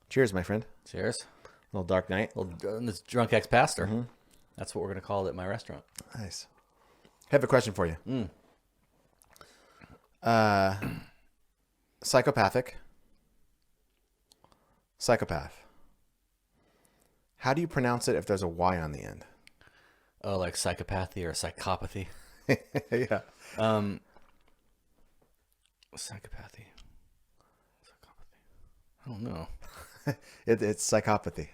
Cheers, my friend. Cheers. A little dark night. This drunk ex-pastor. Mm-hmm. That's what we're going to call it at my restaurant. Nice. I have a question for you. Psychopathic. Psychopath. How do you pronounce it if there's a Y on the end? Oh, like psychopathy or psychopathy? Yeah. Psychopathy. I don't know. It's psychopathy.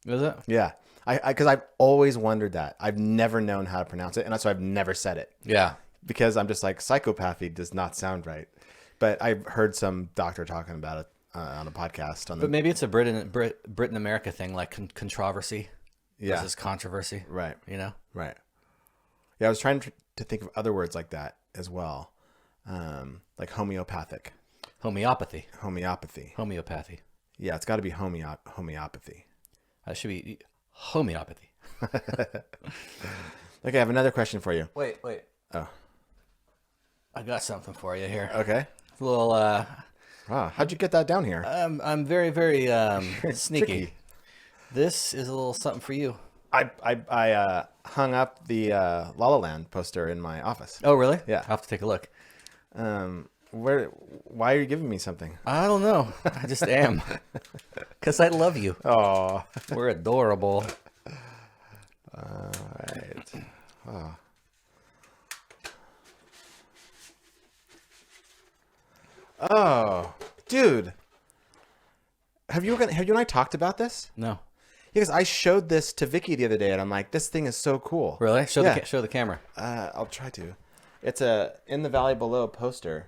Is it? Yeah. Because I've always wondered that. I've never known how to pronounce it, and that's why I've never said it. Yeah. Because I'm just like, psychopathy does not sound right. But I've heard some doctor talking about it on a podcast. But maybe it's a Britain America thing, like controversy versus controversy. Right. You know? Right. Yeah, I was trying to think of other words like that as well. Like homeopathic. Homeopathy. Homeopathy. Yeah, it's got to be homeopathy. That should be homeopathy. Okay, I have another question for you. Wait. Oh. I got something for you here. Okay. A little, Wow, how'd you get that down here? I'm very, very sneaky. Tricky. This is a little something for you. I hung up the La La Land poster in my office. Oh, really? Yeah. I'll have to take a look. Why are you giving me something? I don't know. I just am. Because I love you. Oh. We're adorable. All right. Oh. Oh, dude. Have you and I talked about this? No. Because I showed this to Vicky the other day, and I'm like, this thing is so cool. Really? Show Yeah. the camera. I'll try to. It's a In the Valley Below poster,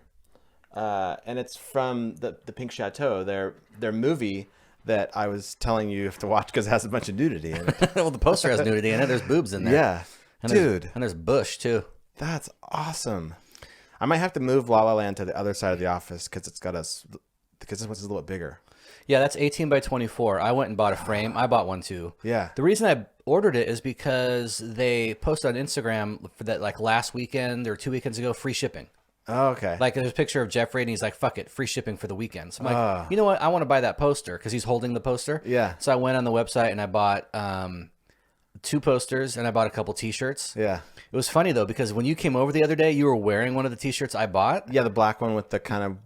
and it's from the Pink Chateau, their movie that I was telling you have to watch because it has a bunch of nudity in it. Well, the poster has nudity in it. There's boobs in there. Yeah, And dude, and there's bush too. that's awesome. I might have to move La La Land to the other side of the office because this one's a little bit bigger. Yeah, that's 18 by 24. I went and bought a frame. I bought one too. Yeah. The reason I ordered it is because they posted on Instagram for that like last weekend or 2 weekends ago, free shipping. Oh, okay. Like there's a picture of Jeffrey and he's like, fuck it, free shipping for the weekend. So I'm like, you know what? I want to buy that poster because he's holding the poster. Yeah. So I went on the website and I bought 2 posters and I bought a couple t-shirts. Yeah. It was funny though, because when you came over the other day, you were wearing one of the t-shirts I bought. Yeah, the black one with the kind of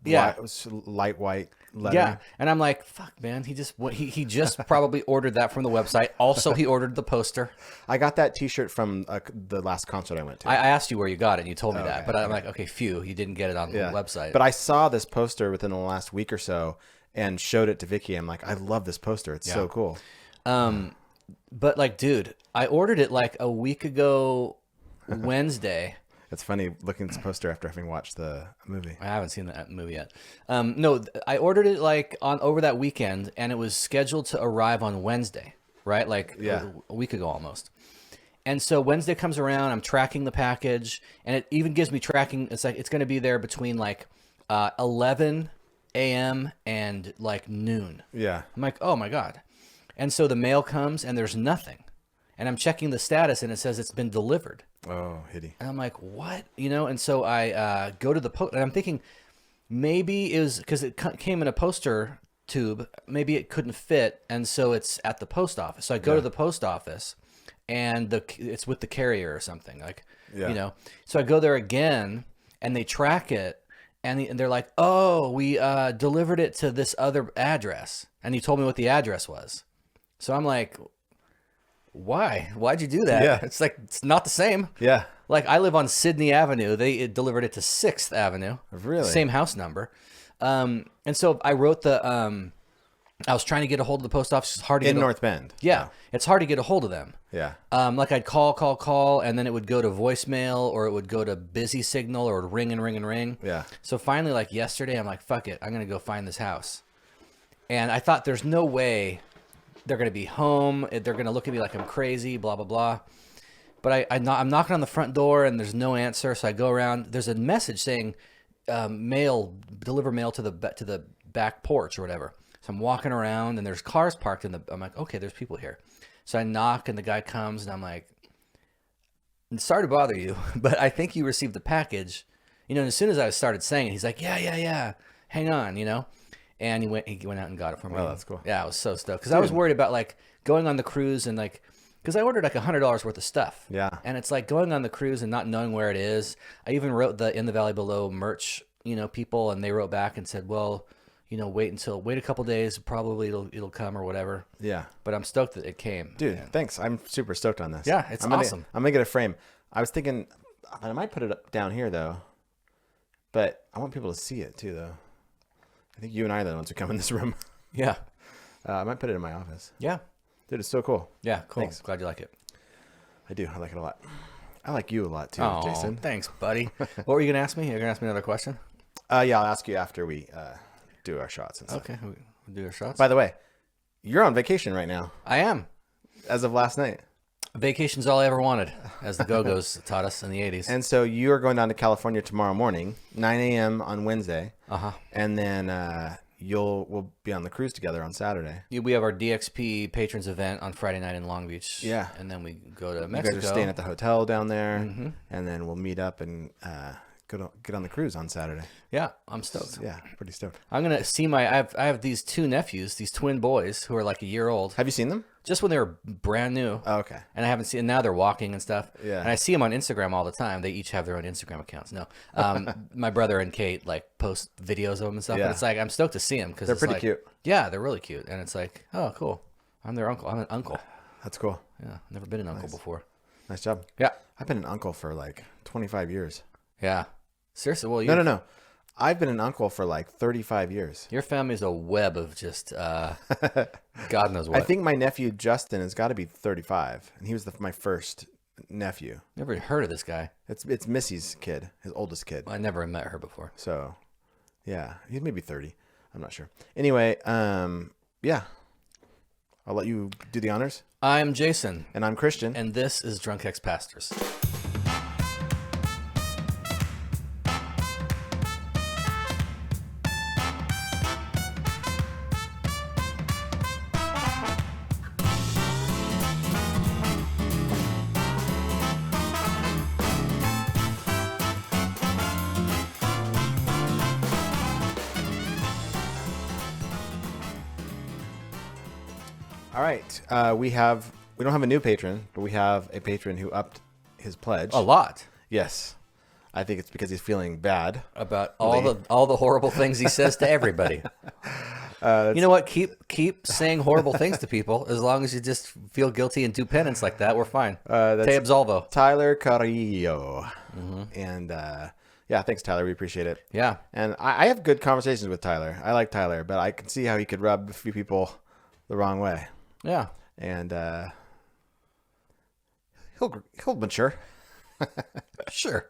light white lettering. Yeah, and I'm like, fuck, man. He just probably ordered that from the website. Also, he ordered the poster. I got that T-shirt from the last concert I went to. I asked you where you got it, and you told me that. Okay, But I'm like, okay, phew, you didn't get it on the website. But I saw this poster within the last week or so and showed it to Vicky. I'm like, I love this poster. It's so cool. But like, dude, I ordered it like a week ago Wednesday. It's funny looking at this poster after having watched the movie. I haven't seen that movie yet. No, I ordered it like over that weekend, and it was scheduled to arrive on Wednesday, right? Like a week ago almost. And so Wednesday comes around, I'm tracking the package, and it even gives me tracking. It's like it's going to be there between like 11 a.m. and like noon. Yeah. I'm like, oh my God. And so the mail comes, and there's nothing. And I'm checking the status, and it says it's been delivered. Oh, hitty. And I'm like, what? You know? And so I go to the post, and I'm thinking maybe it was because it came in a poster tube. Maybe it couldn't fit, and so it's at the post office. So I go to the post office, and it's with the carrier or something, like, you know. So I go there again, and they track it, and they're like, oh, we delivered it to this other address, and he told me what the address was. So I'm like, why? Why'd you do that? Yeah. It's like, it's not the same. Yeah. Like, I live on Sydney Avenue. They delivered it to 6th Avenue. Really? Same house number. And so I wrote I was trying to get a hold of the post office. It's hard to get in North Bend. Yeah. It's hard to get a hold of them. Yeah. Like I'd call, and then it would go to voicemail, or it would go to busy signal, or it would ring and ring and ring. Yeah. So finally, like yesterday, I'm like, fuck it. I'm going to go find this house. And I thought there's no way they're going to be home. They're going to look at me like I'm crazy, blah, blah, blah. But I'm knocking on the front door, and there's no answer. So I go around. There's a message saying, deliver mail to the back porch or whatever. So I'm walking around, and there's cars parked I'm like, okay, there's people here. So I knock, and the guy comes, and I'm like, sorry to bother you, but I think you received the package. You know, and as soon as I started saying it, he's like, yeah, hang on, you know. and he went out and got it for me. Oh, that's cool. Yeah, I was so stoked because I was worried about like going on the cruise and like because I ordered like $100 worth of stuff. Yeah. And it's like going on the cruise and not knowing where it is. I even wrote the In the Valley Below merch, people, and they wrote back and said, well, wait a couple days, probably it'll come or whatever. Yeah. But I'm stoked that it came. Dude, thanks. I'm super stoked on this. Yeah, it's awesome. I'm gonna get a frame. I was thinking I might put it up down here though, but I want people to see it too though. I think you and I are the ones who come in this room. Yeah. I might put it in my office. Yeah. Dude, it's so cool. Yeah, cool. Thanks. Glad you like it. I do. I like it a lot. I like you a lot too, Oh, Jason. thanks, buddy. What were you gonna ask me? You're gonna ask me another question? Yeah, I'll ask you after we do our shots and stuff. Okay, we'll do our shots. By the way, you're on vacation right now, I am. as of last night. Vacation's all I ever wanted, as the Go-Go's taught us in the 80s. And so you are going down to California tomorrow morning, 9 a.m. on Wednesday. Uh-huh. And then we'll be on the cruise together on Saturday. We have our DXP patrons event on Friday night in Long Beach. Yeah. And then we go to You Mexico. guys are staying at the hotel down there, and then we'll meet up and get on the cruise on Saturday. Yeah, I'm stoked. Yeah, pretty stoked. I'm gonna see I have these two nephews, these twin boys who are like a year old. Have you seen them? Just when they were brand new. Oh, okay. And I haven't seen. Now they're walking and stuff. Yeah. And I see them on Instagram all the time. They each have their own Instagram accounts. No, my brother and Kate like post videos of them and stuff. Yeah. And it's like I'm stoked to see them because They're pretty cute. Yeah, they're really cute. And it's like, oh, cool. I'm their uncle. I'm an uncle. That's cool. Yeah, never been an uncle before. Nice job. Yeah. I've been an uncle for like 25 years. Yeah. Seriously, well, No. I've been an uncle for like 35 years. Your family's a web of just God knows what. I think my nephew Justin has got to be 35, and he was my first nephew. Never heard of this guy. It's Missy's kid, his oldest kid. I never met her before. So, yeah, he's maybe 30. I'm not sure. Anyway, yeah, I'll let you do the honors. I'm Jason, And I'm Christian. and this is Drunk Ex-Pastors. All right, we don't have a new patron, but we have a patron who upped his pledge. A lot. Yes, I think it's because he's feeling bad. About all the horrible things he says to everybody. You know what? Keep saying horrible things to people as long as you just feel guilty and do penance like that. We're fine. That's Te absolvo. Tyler Carrillo. And yeah, thanks, Tyler. We appreciate it. Yeah. And I have good conversations with Tyler. I like Tyler, but I can see how he could rub a few people the wrong way. Yeah. And he'll mature. Sure.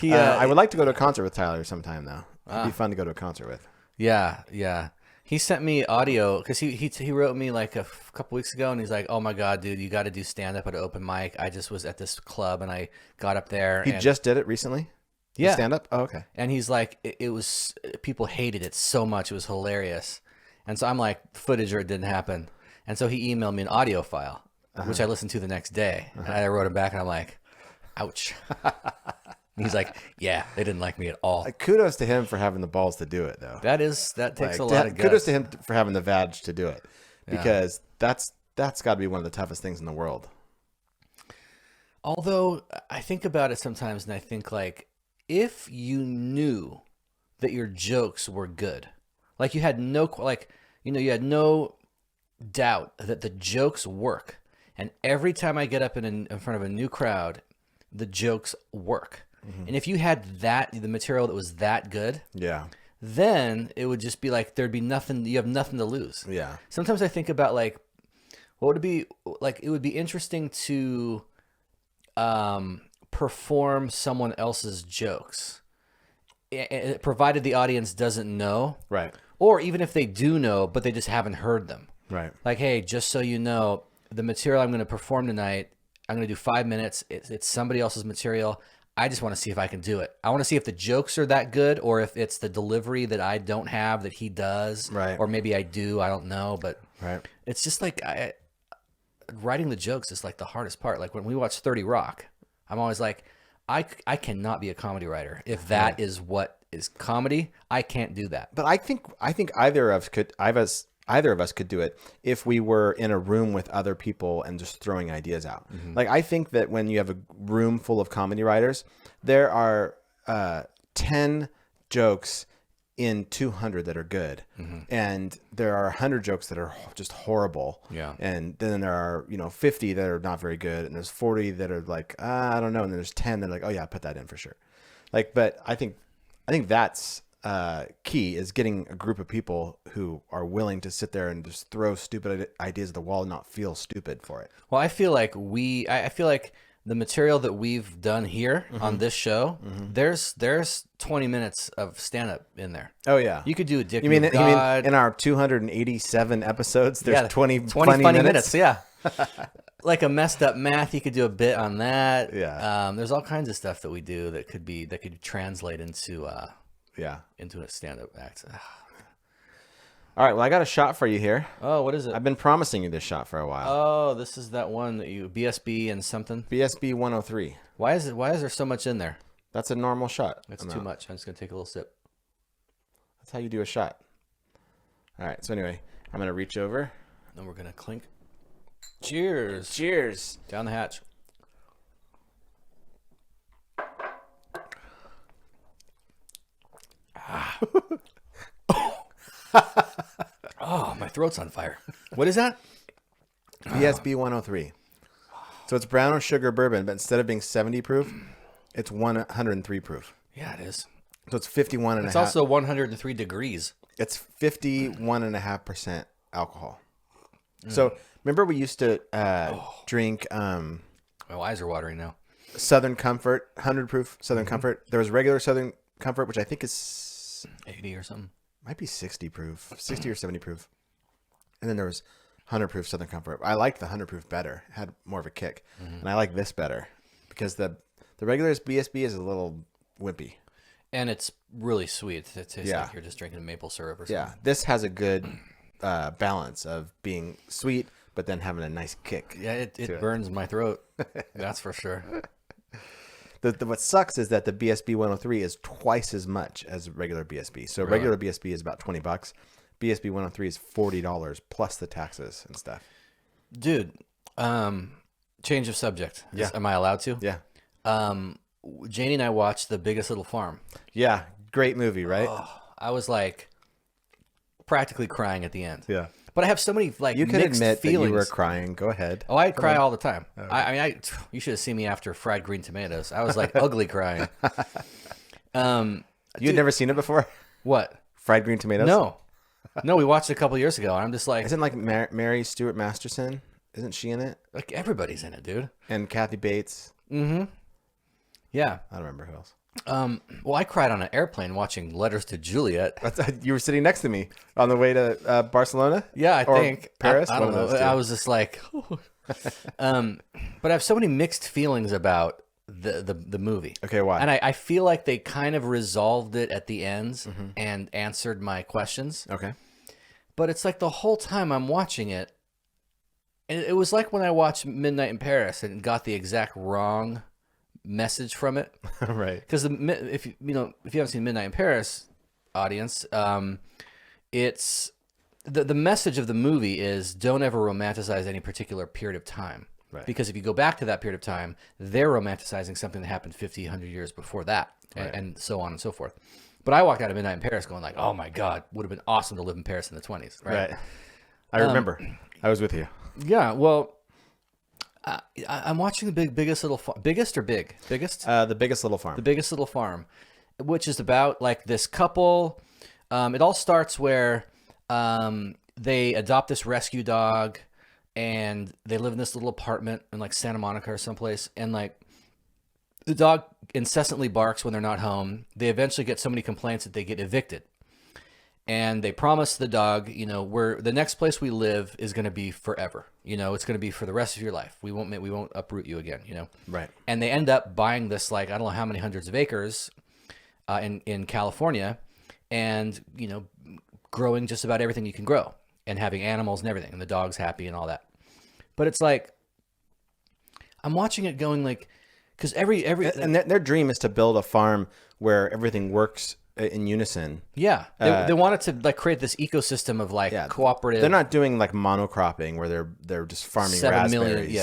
I would like to go to a concert with Tyler sometime, though. It'd be fun to go to a concert with. Yeah. He sent me audio because he wrote me like a couple weeks ago, and he's like, "Oh my God, dude, you got to do stand up at an open mic. I just was at this club and I got up there. He and, just did it recently? Yeah. Stand up? Oh, okay. And he's like, it was people hated it so much, it was hilarious. And so I'm like, footage or it didn't happen. And so he emailed me an audio file, which I listened to the next day. And I wrote him back, and I'm like, ouch. He's like, yeah, they didn't like me at all. Kudos to him for having the balls to do it, though. That takes a lot of guts. Kudos to him for having the vag to do it, because that's got to be one of the toughest things in the world. Although I think about it sometimes, and I think like, if you knew that your jokes were good, like you had no doubt that the jokes work, and every time I get up in front of a new crowd, the jokes work. And if you had the material that was that good, Yeah. then it would just be like there'd be nothing. You have nothing to lose. Yeah. Sometimes I think about like, what would it be like? It would be interesting to perform someone else's jokes, provided the audience doesn't know, Right. or even if they do know but they just haven't heard them. Right. Like, hey, just so you know, the material I'm going to perform tonight, I'm going to do 5 minutes. It's somebody else's material. I just want to see if I can do it. I want to see if the jokes are that good, or if it's the delivery that I don't have that he does, Right. or maybe I do. I don't know, but Right. it's just like writing the jokes is like the hardest part. Like when we watch 30 Rock, I'm always like, I cannot be a comedy writer if that is what is comedy. I can't do that. But I think either of us could do it if we were in a room with other people and just throwing ideas out. Like, I think that when you have a room full of comedy writers, there are 10 jokes in 200 that are good, and there are 100 jokes that are just horrible. Yeah. And then there are 50 that are not very good, and there's 40 that are like, I don't know, and then there's 10 that are like, oh yeah, put that in for sure. Like, but I think that's key, is getting a group of people who are willing to sit there and just throw stupid ideas at the wall and not feel stupid for it. Well, I feel like I feel like the material that we've done here on this show, there's 20 minutes of stand-up in there. Oh yeah, you could do a Dick. You mean God. in our 287 episodes, there's 20 funny minutes? Yeah. Like a messed up math, you could do a bit on that. Yeah. There's all kinds of stuff that we do that could translate into into a stand-up act. All right, well, I got a shot for you here. Oh, what is it? I've been promising you this shot for a while. Oh, this is that one that BSB and something. BSB 103. Why is there so much in there? That's a normal shot. That's too much. I'm just gonna take a little sip. That's how you do a shot. All right. So anyway, I'm gonna reach over. Then we're gonna clink. Cheers. Cheers. Down the hatch. Oh, my throat's on fire. What is that? BSB 103. So it's brown sugar bourbon, but instead of being 70 proof, it's 103 proof. Yeah, it is. So it's 51 and It's a half. also 103 degrees. It's 51.5% alcohol. So remember we used to drink My eyes are watering now. Southern Comfort, 100 proof Southern Comfort. There was regular Southern Comfort, which I think is 80 or something. might be 60 proof, 60 or 70 proof. And then there was 100 proof Southern Comfort. I liked the 100 proof better. It had more of a kick. And I like this better because the regular BSB is a little wimpy. And it's really sweet. It tastes Yeah. like you're just drinking maple syrup or something. Yeah, this has a good balance of being sweet, but then having a nice kick. Yeah, it burns my throat. That's for sure. What sucks is that the BSB 103 is twice as much as regular BSB. So regular BSB is about $20. BSB 103 is $40 plus the taxes and stuff. Dude, change of subject. Yeah. Am I allowed to? Yeah. Janie and I watched The Biggest Little Farm. Yeah. Great movie, right? Oh, I was like practically crying at the end. Yeah. But I have so many You can mixed admit feelings. that you were crying. Go ahead. Oh, I cry all the time. I you should have seen me after Fried Green Tomatoes. I was like ugly crying. You had never seen it before? What? Fried green tomatoes? No, we watched it a couple years ago, and I'm just like, Isn't like Mary Stuart Masterson? Isn't she in it? like everybody's in it, dude. And Kathy Bates? Yeah. I don't remember who else. Well, I cried on an airplane watching Letters to Juliet. You were sitting next to me on the way to Barcelona? Yeah, I Or think Paris? I don't One of know. those two. I was just like, but I have so many mixed feelings about the movie. Okay, why? And I feel like they kind of resolved it at the ends and answered my questions. Okay. But it's like the whole time I'm watching it, and it was like when I watched Midnight in Paris and got the exact wrong message from it. Right. Because if you haven't seen Midnight in Paris, audience, it's the message of the movie is don't ever romanticize any particular period of time. Right. Because if you go back to that period of time, they're romanticizing something that happened 50, 100 years before that, and so on and so forth. But I walked out of Midnight in Paris going like, oh my God, would have been awesome to live in Paris in the 20s. Right. I remember. I was with you. Yeah. Well, I'm watching the biggest little biggest or big biggest. The Biggest Little Farm. The Biggest Little Farm, which is about like this couple. It all starts where they adopt this rescue dog, and they live in this little apartment in like Santa Monica or someplace, and like the dog incessantly barks when they're not home. They eventually get so many complaints that they get evicted. And they promise the dog, the next place we live is going to be forever. It's going to be for the rest of your life. We won't uproot you again. Right. And they end up buying this like I don't know how many hundreds of acres in California, and growing just about everything you can grow, and having animals and everything, and the dog's happy and all that. But it's like I'm watching it going like, because every and their dream is to build a farm where everything works in unison. Yeah, they wanted to like create this ecosystem of like cooperative. They're not doing like monocropping where they're just farming 7 raspberries.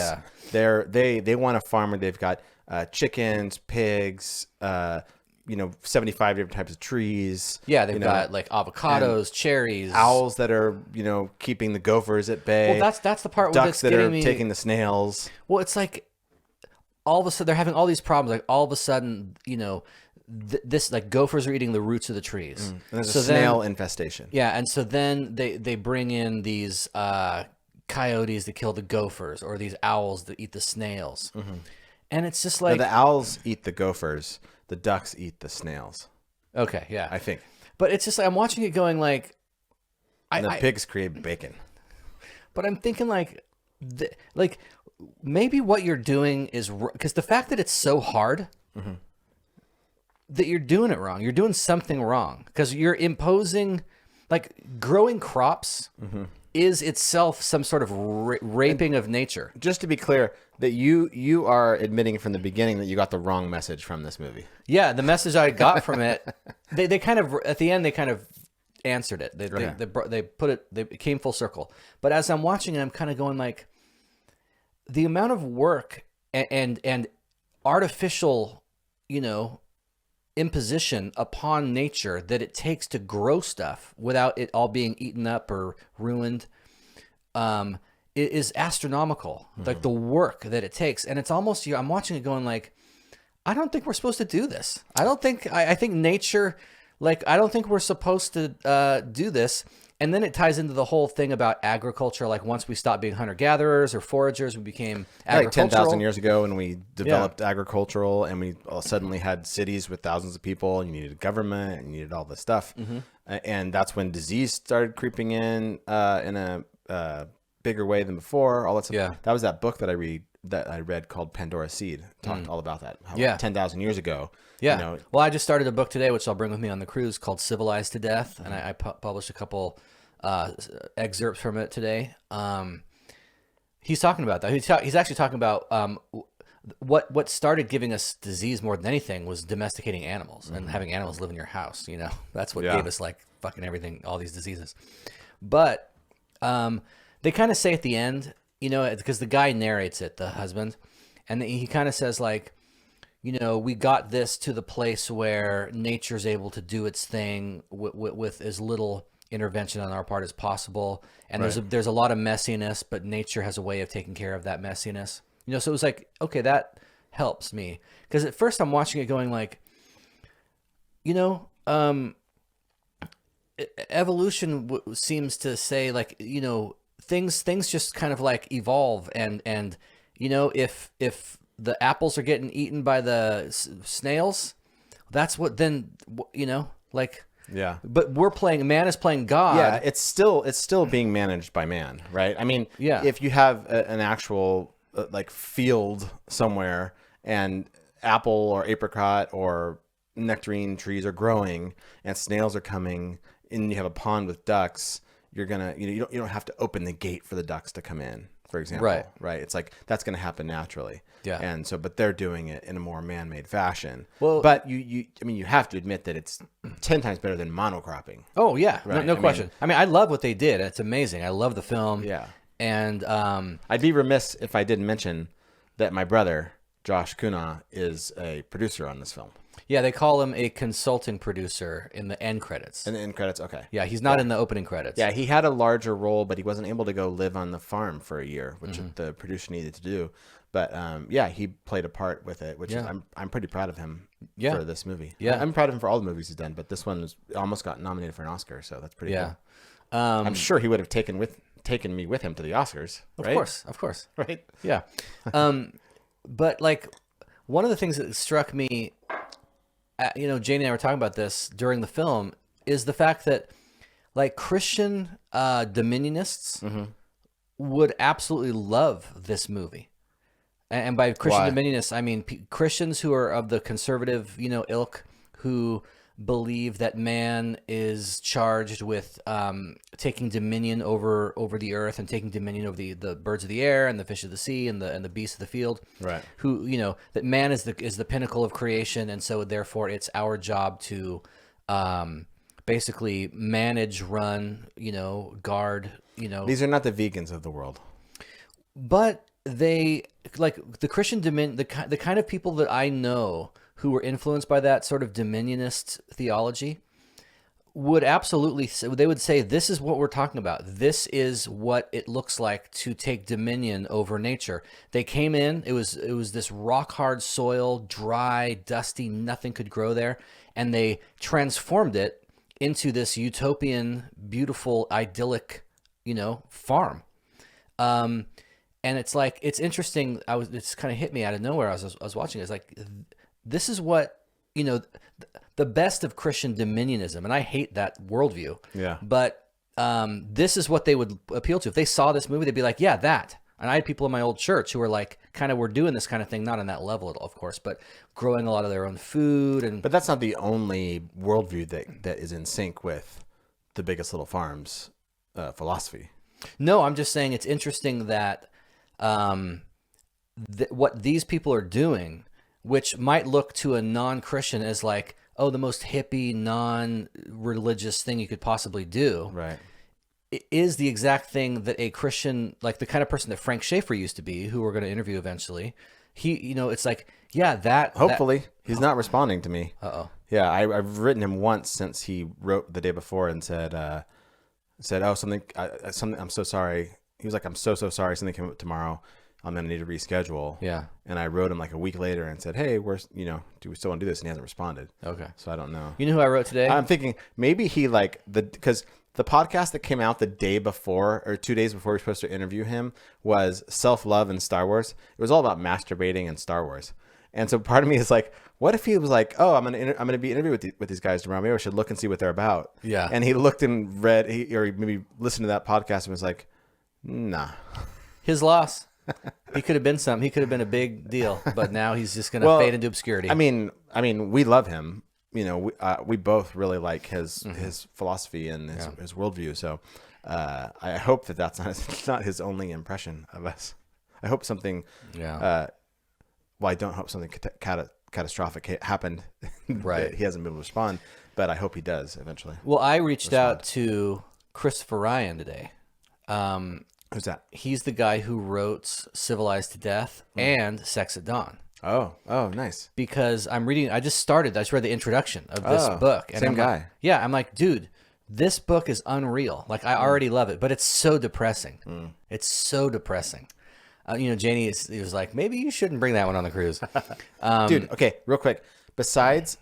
million, They want a farm where they've got chickens, pigs, 75 different types of trees. Yeah, they've got like avocados, cherries, owls that are keeping the gophers at bay. Well, that's the part where ducks that are taking the snails. Well, it's like all of a sudden they're having all these problems. Like all of a sudden, this like gophers are eating the roots of the trees. And there's a snail infestation. Yeah, and so then they bring in these coyotes that kill the gophers, or these owls that eat the snails. And it's just like the owls eat the gophers, the ducks eat the snails. Okay, yeah, I think. But it's just like I'm watching it going like, and the pigs create bacon. But I'm thinking like maybe what you're doing is because the fact that it's so hard. That you're doing it wrong. You're doing something wrong because you're imposing, like growing crops is itself some sort of raping of nature. Just to be clear, that you are admitting from the beginning that you got the wrong message from this movie. Yeah, the message I got from it, they kind of at the end they kind of answered it. They put it. They came full circle. But as I'm watching it, I'm kind of going like, the amount of work and artificial, imposition upon nature that it takes to grow stuff without it all being eaten up or ruined it is astronomical. Like the work that it takes. And it's almost, I'm watching it going like, I don't think we're supposed to do this. I think nature, like, I don't think we're supposed to do this. And then it ties into the whole thing about agriculture. Like once we stopped being hunter-gatherers or foragers, we became agricultural. Like 10,000 years ago when we developed agricultural and we all suddenly had cities with thousands of people and you needed government and you needed all this stuff. And that's when disease started creeping in a bigger way than before. All that stuff. Yeah. That was that book that I read called Pandora's Seed. Talked all about that. How 10,000 years ago. Yeah. Well, I just started a book today, which I'll bring with me on the cruise, called Civilized to Death. And I published a couple excerpts from it today. He's talking about that. He's actually talking about what started giving us disease more than anything was domesticating animals and having animals live in your house. That's what gave us like fucking everything, all these diseases. But they kind of say at the end, because the guy narrates it, the husband, and he kind of says like, we got this to the place where nature's able to do its thing with as little intervention on our part as possible. And there's a lot of messiness, but nature has a way of taking care of that messiness. So it was like, okay, that helps me. Because at first I'm watching it going like, evolution seems to say like, things just kind of like evolve and if the apples are getting eaten by the snails, that's what then, like, yeah. But man is playing God. Yeah, it's still being managed by man, right? I mean, if you have an actual like field somewhere and apple or apricot or nectarine trees are growing and snails are coming and you have a pond with ducks, you're gonna you don't have to open the gate for the ducks to come in, for example. Right. It's like that's gonna happen naturally. Yeah. And so, but they're doing it in a more man-made fashion. Well, but you have to admit that it's 10 times better than monocropping. Oh yeah, right? No question. I love what they did. It's amazing. I love the film. Yeah. And I'd be remiss if I didn't mention that my brother Josh Kuna is a producer on this film. Yeah, they call him a consulting producer in the end credits. In the end credits, okay. Yeah, he's not in the opening credits. Yeah, he had a larger role, but he wasn't able to go live on the farm for a year, which the producer needed to do. But he played a part with it, which is, I'm pretty proud of him for this movie. Yeah, I'm proud of him for all the movies he's done, but this one almost got nominated for an Oscar, so that's pretty cool. I'm sure he would have taken me with him to the Oscars. Right? Of course, right? Yeah. But like one of the things that struck me, Jane and I were talking about this during the film, is the fact that like Christian dominionists would absolutely love this movie. And by Christian dominionists, I mean Christians who are of the conservative, ilk, who believe that man is charged with taking dominion over the earth and taking dominion over the birds of the air and the fish of the sea and the beasts of the field. Right. Who that man is the pinnacle of creation, and so therefore it's our job to basically manage, run, guard, These are not the vegans of the world. but they like the Christian the kind of people that I know who were influenced by that sort of dominionist theology would absolutely, they would say, this is what we're talking about. This is what it looks like to take dominion over nature. They came in, it was this rock hard soil, dry, dusty, nothing could grow there. And they transformed it into this utopian, beautiful, idyllic, farm. And it's like, it's interesting. It's kind of hit me out of nowhere. I was watching it. It's like, this is what, the best of Christian dominionism, and I hate that worldview. Yeah. But this is what they would appeal to. If they saw this movie, they'd be like, yeah, that. And I had people in my old church who were like, we're doing this kind of thing, not on that level at all, of course, but growing a lot of their own food. But that's not the only worldview that is in sync with the Biggest Little Farms philosophy. No, I'm just saying it's interesting that what these people are doing, which might look to a non-Christian as like, oh, the most hippie, non-religious thing you could possibly do. Right. It is the exact thing that a Christian, like the kind of person that Frank Schaeffer used to be, who we're going to interview eventually. He, it's like, yeah, that. Hopefully. He's not responding to me. Uh-oh. Yeah, I've written him once since he wrote the day before and said, oh, something, I'm so sorry. He was like, I'm so sorry. Something came up tomorrow. I'm going to need to reschedule. Yeah. And I wrote him like a week later and said, hey, do we still want to do this? And he hasn't responded. Okay. So I don't know. You know who I wrote today? I'm thinking maybe he because the podcast that came out the day before or 2 days before we were supposed to interview him was Self-Love and Star Wars. It was all about masturbating and Star Wars. And so part of me is like, what if he was like, oh, I'm gonna be interviewed with these guys tomorrow. Maybe I should look and see what they're about. Yeah. And he looked and read, or maybe listened to that podcast and was like, nah. His loss. He could have been something. He could have been a big deal, but now he's just going to fade into obscurity. I mean, we love him. We both really like his philosophy and his worldview. So I hope that's not his only impression of us. I hope something. Yeah. I don't hope something catastrophic happened. Right. That he hasn't been able to respond, but I hope he does eventually. Well, I reached out to Christopher Ryan today. Who's that? He's the guy who wrote Civilized to Death and Sex at Dawn. Oh, nice. Because I just read the introduction of this book. And same guy. I'm like, dude, this book is unreal. Like, I already love it, but it's so depressing. It's so depressing. Janie was like, maybe you shouldn't bring that one on the cruise. Dude, okay, real quick. Besides,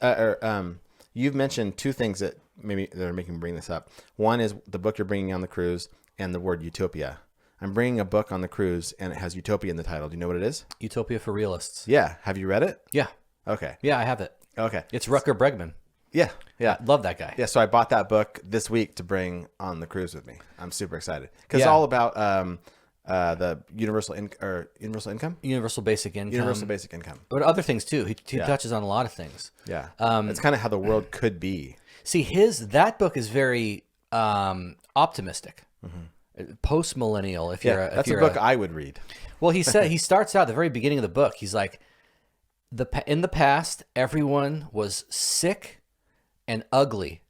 you've mentioned two things that are making me bring this up. One is the book you're bringing on the cruise and the word utopia. I'm bringing a book on the cruise, and it has utopia in the title. Do you know what it is? Utopia for Realists. Yeah. Have you read it? Yeah. Okay. Yeah, I have it. Okay. It's Rutger Bregman. Yeah. Love that guy. Yeah, so I bought that book this week to bring on the cruise with me. I'm super excited. Because it's all about the universal income? Universal basic income. Universal basic income. But other things, too. He touches on a lot of things. Yeah. It's kind of how the world could be. See, that book is very optimistic. Mm-hmm. Post-millennial, that's a book I would read. Well, he starts out at the very beginning of the book. He's like, in the past, everyone was sick and ugly,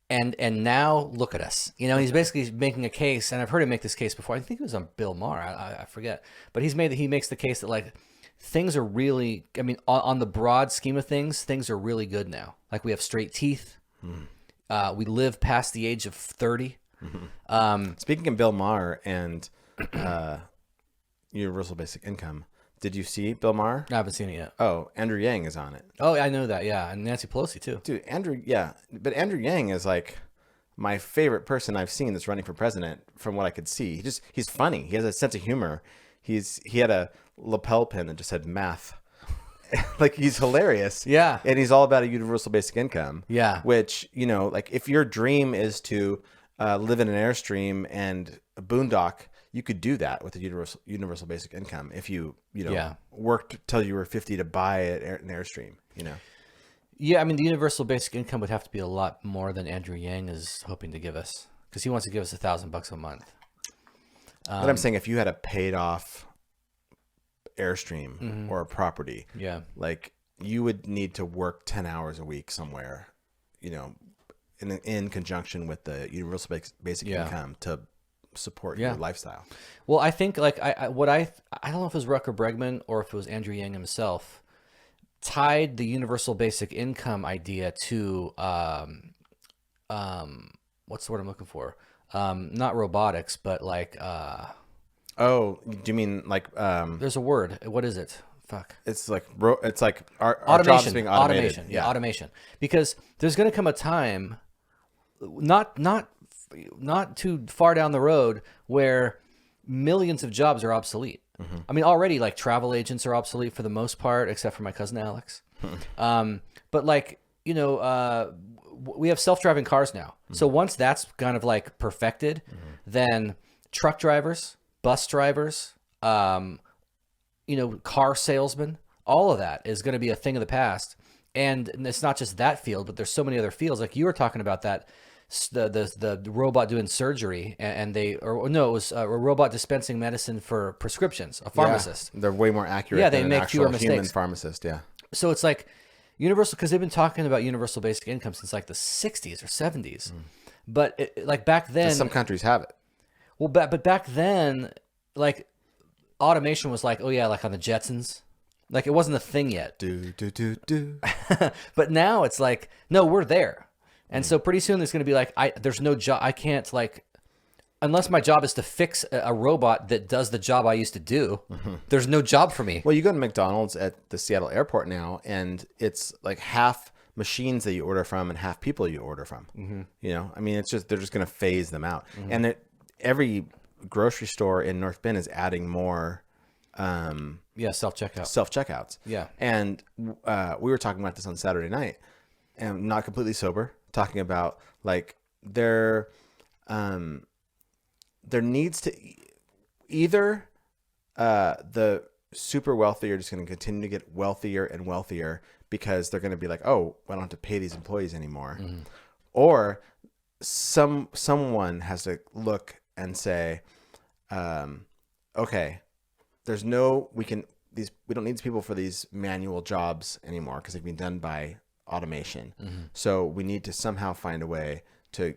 and now look at us. He's basically making a case, and I've heard him make this case before. I think it was on Bill Maher. I forget, but he makes the case that like things are really. I mean, on the broad scheme of things are really good now. Like we have straight teeth. We live past the age of 30. Mm-hmm. Speaking of Bill Maher and universal basic income, did you see Bill Maher? I haven't seen it yet. Oh, Andrew Yang is on it. Oh, I know that. Yeah, and Nancy Pelosi too. Dude, but Andrew Yang is like my favorite person I've seen that's running for president. From what I could see, he's funny. He has a sense of humor. He had a lapel pin that just said math. Like he's hilarious. Yeah, and he's all about a universal basic income. Yeah, which like if your dream is to live in an Airstream and a boondock, you could do that with a universal basic income if you worked till you were 50 to buy an Airstream. Yeah, I mean the universal basic income would have to be a lot more than Andrew Yang is hoping to give us, because he wants to give us $1,000 a month. But I'm saying if you had a paid off Airstream or a property, like you would need to work 10 hours a week somewhere, in conjunction with the universal basic income to support your lifestyle. Well, I think like I don't know if it was Rucker Bregman or if it was Andrew Yang himself tied the universal basic income idea to what's the word I'm looking for? Not robotics, but like oh, do you mean like there's a word. What is it? Fuck. It's like our jobs being automated. Yeah, automation. Because there's going to come a time, not too far down the road, where millions of jobs are obsolete. Mm-hmm. I mean, already like travel agents are obsolete for the most part, except for my cousin Alex. But like we have self-driving cars now. Mm-hmm. So once that's kind of like perfected, then truck drivers, bus drivers, car salesmen, all of that is going to be a thing of the past. And it's not just that field, but there's so many other fields. Like you were talking about that, the robot doing surgery, it was a robot dispensing medicine for prescriptions, a pharmacist. Yeah, they're way more accurate than an actual human pharmacist. Yeah. So it's like universal, because they've been talking about universal basic income since like the 60s or 70s. But like back then, some countries have it. Well, but back then, like automation was like, oh yeah, like on the Jetsons. Like it wasn't a thing yet. Do. But now it's like, no, we're there. And so pretty soon there's going to be like, there's no job. I can't like, unless my job is to fix a robot that does the job I used to do, there's no job for me. Well, you go to McDonald's at the Seattle airport now, and it's like half machines that you order from and half people you order from. Mm-hmm. I mean, they're just going to phase them out. Mm-hmm. And every grocery store in North Bend is adding more self-checkouts. Yeah. And we were talking about this on Saturday night, and not completely sober, talking about like there needs to either the super wealthy are just going to continue to get wealthier and wealthier because they're going to be like, oh, I don't have to pay these employees anymore. Mm-hmm. Or someone has to look and say, okay, we don't need these people for these manual jobs anymore because they've been done by automation. Mm-hmm. So we need to somehow find a way to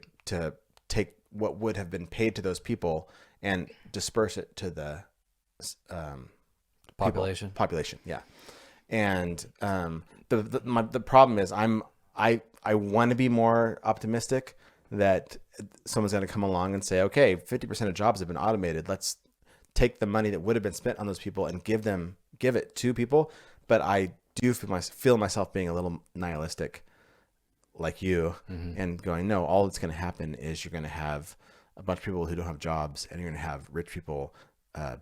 take what would have been paid to those people and disperse it to the population. Yeah. And the problem is I want to be more optimistic that someone's going to come along and say, okay, 50% of jobs have been automated. Let's take the money that would have been spent on those people and give it to people. But I do feel myself being a little nihilistic like you, and going, no, all that's going to happen is you're going to have a bunch of people who don't have jobs, and you're going to have rich people,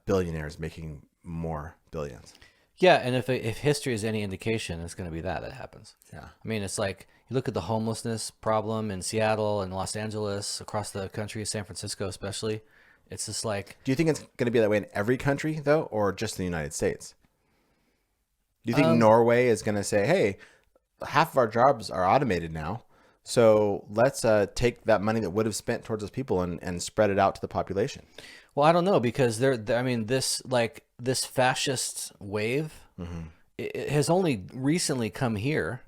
billionaires making more billions. Yeah, and if history is any indication, it's going to be that happens. Yeah. I mean, it's like you look at the homelessness problem in Seattle and Los Angeles, across the country, San Francisco especially. It's just like... Do you think it's going to be that way in every country, though, or just in the United States? Do you think Norway is going to say, hey, half of our jobs are automated now, so let's take that money that would have spent towards those people and spread it out to the population? Well, I don't know, because this fascist wave, it has only recently come here,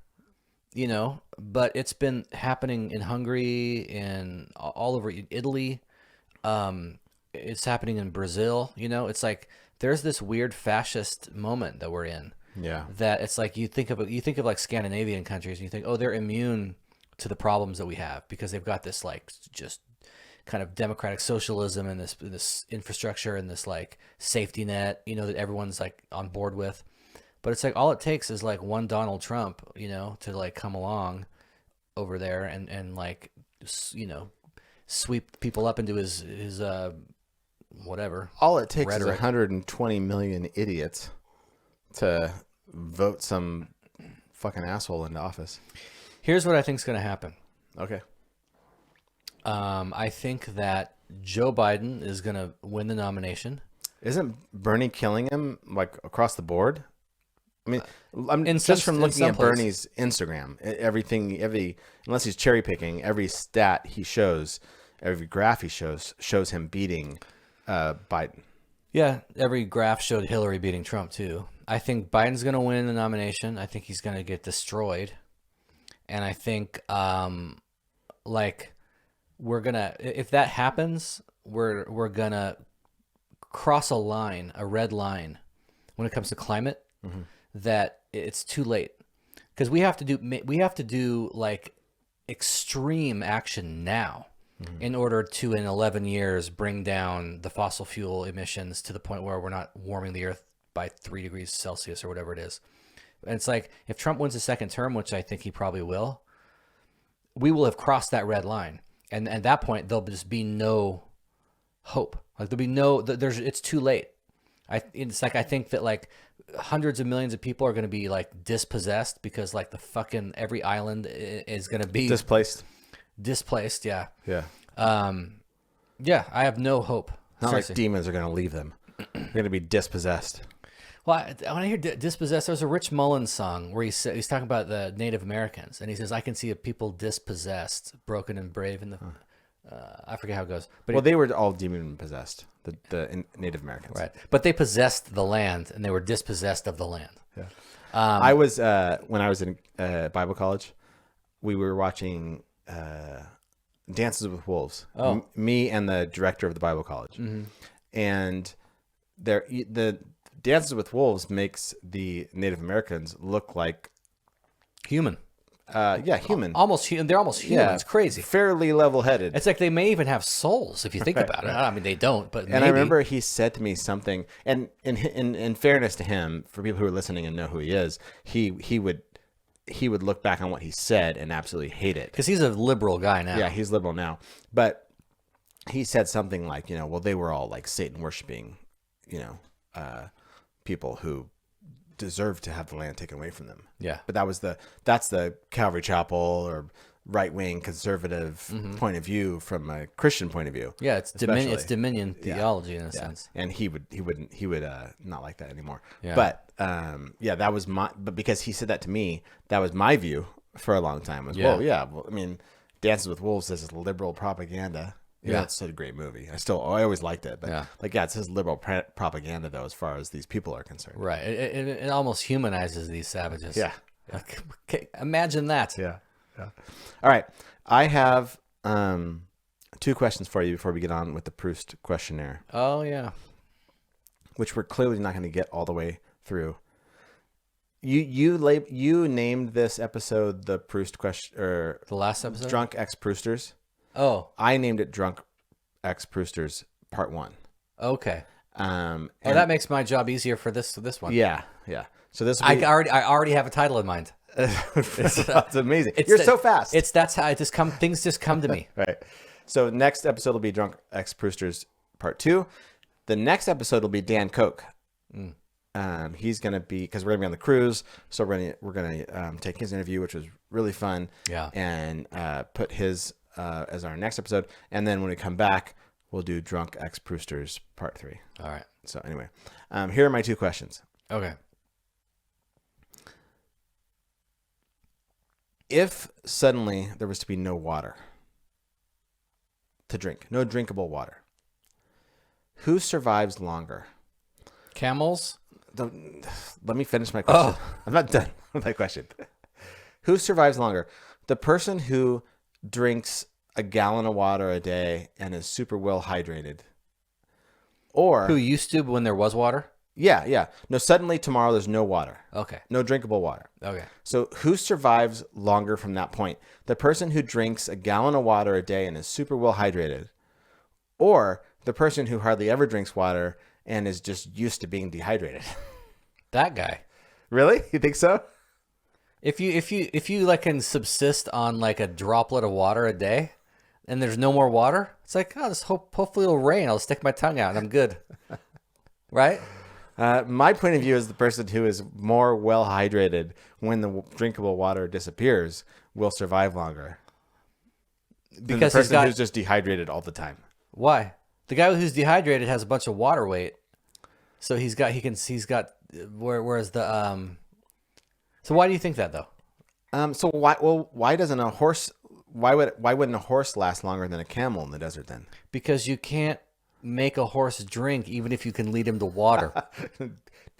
but it's been happening in Hungary and all over Italy. It's happening in Brazil. It's like there's this weird fascist moment that we're in. Yeah. That it's like you think of like Scandinavian countries, and you think, oh, they're immune to the problems that we have because they've got this like just kind of democratic socialism and this infrastructure and this like safety net, that everyone's like on board with. But it's like all it takes is like one Donald Trump, to like come along over there and like, sweep people up into his whatever. All it takes rhetoric. is 120 million idiots to vote some fucking asshole into office. Here's what I think is going to happen. Okay. I think that Joe Biden is going to win the nomination. Isn't Bernie killing him like across the board? I mean, from looking at Bernie's Instagram, unless he's cherry picking, every stat he shows, every graph he shows him beating Biden. Yeah, every graph showed Hillary beating Trump too. I think Biden's going to win the nomination. I think he's going to get destroyed. And I think like we're gonna, if that happens, we're gonna cross a line, a red line, when it comes to climate, that it's too late, because we have to do like extreme action now in order to, in 11 years, bring down the fossil fuel emissions to the point where we're not warming the earth by 3 degrees Celsius or whatever it is. And it's like, if Trump wins a second term, which I think he probably will, we will have crossed that red line. And at that point, there'll just be no hope. Like there'll be no, it's too late. It's like, I think that like hundreds of millions of people are going to be like dispossessed, because like the fucking every island is going to be Displaced. Yeah. Yeah. Yeah. I have no hope. Not Seriously. like demons are going to leave them. They're going to be dispossessed. Well, when I hear dispossessed, there's a Rich Mullins song where he's talking about the Native Americans, and he says, "I can see a people dispossessed, broken and brave." In the I forget how it goes, but They were all demon possessed. The Native Americans, right? But they possessed the land, and they were dispossessed of the land. Yeah. I was when I was in Bible college, we were watching Dances with Wolves. Oh. Me and the director of the Bible college, and the Dances with Wolves makes the Native Americans look like Human. Human. Almost human. They're almost human. It's crazy. Fairly level-headed. It's like they may even have souls if you think about it. I mean, they don't, but And I remember he said to me something, and in fairness to him, for people who are listening and know who he is, he would look back on what he said and absolutely hate it. because he's a liberal guy now. Yeah, he's liberal now. But he said something like, well, they were all like Satan worshiping, people who deserved to have the land taken away from them. Yeah. But that's the Calvary Chapel or right-wing conservative point of view from a Christian point of view. Yeah, it's especially. Dominion theology in a sense. And he would not like that anymore. Yeah. But that was but because he said that to me, that was my view for a long time. Was I mean, Dances with Wolves is liberal propaganda. Yeah, it's such a great movie. I always liked it, but it's his liberal propaganda though, as far as these people are concerned. Right. It almost humanizes these savages. Yeah. Like, imagine that. Yeah. Yeah. All right. I have 2 questions for you before we get on with the Proust Questionnaire, Oh yeah. which we're clearly not going to get all the way through. You named this episode the Proust question, or The last episode. Drunk Ex-Prousters. Oh. I named it Drunk Ex-Prousters Part 1. Okay. And that makes my job easier for this one. Yeah. So this will I be, already have a title in mind. that's amazing. You're so fast. That's how things just come to me. Right. So next episode will be Drunk Ex-Prousters Part 2. The next episode will be Dan Koch. He's gonna be, because we're gonna be on the cruise, so we're gonna take his interview, which was really fun. Yeah. And put his as our next episode, and then when we come back, we'll do Drunk Ex-Prousters Part 3. All right. So anyway, here are my 2 questions. Okay. If suddenly there was to be no water to drink, no drinkable water, who survives longer? Camels. Let me finish my question. I'm not done with my question. Who survives longer? The person who drinks a gallon of water a day and is super well hydrated, or Who used to when there was water? yeah. No, suddenly tomorrow there's no water. Okay. No drinkable water. Okay. So who survives longer from that point? The person who drinks a gallon of water a day and is super well hydrated, or the person who hardly ever drinks water and is just used to being dehydrated? That guy. Really? You think so? If you like can subsist on like a droplet of water a day, and there's no more water, it's like, oh, hopefully it'll rain. I'll stick my tongue out and I'm good. Right? My point of view is the person who is more well hydrated when the drinkable water disappears will survive longer than Because the person who's just dehydrated all the time. Why? The guy who's dehydrated has a bunch of water weight, so he's got whereas the So why do you think that though? So why doesn't a horse? Why wouldn't a horse last longer than a camel in the desert then? Because you can't make a horse drink even if you can lead him to water.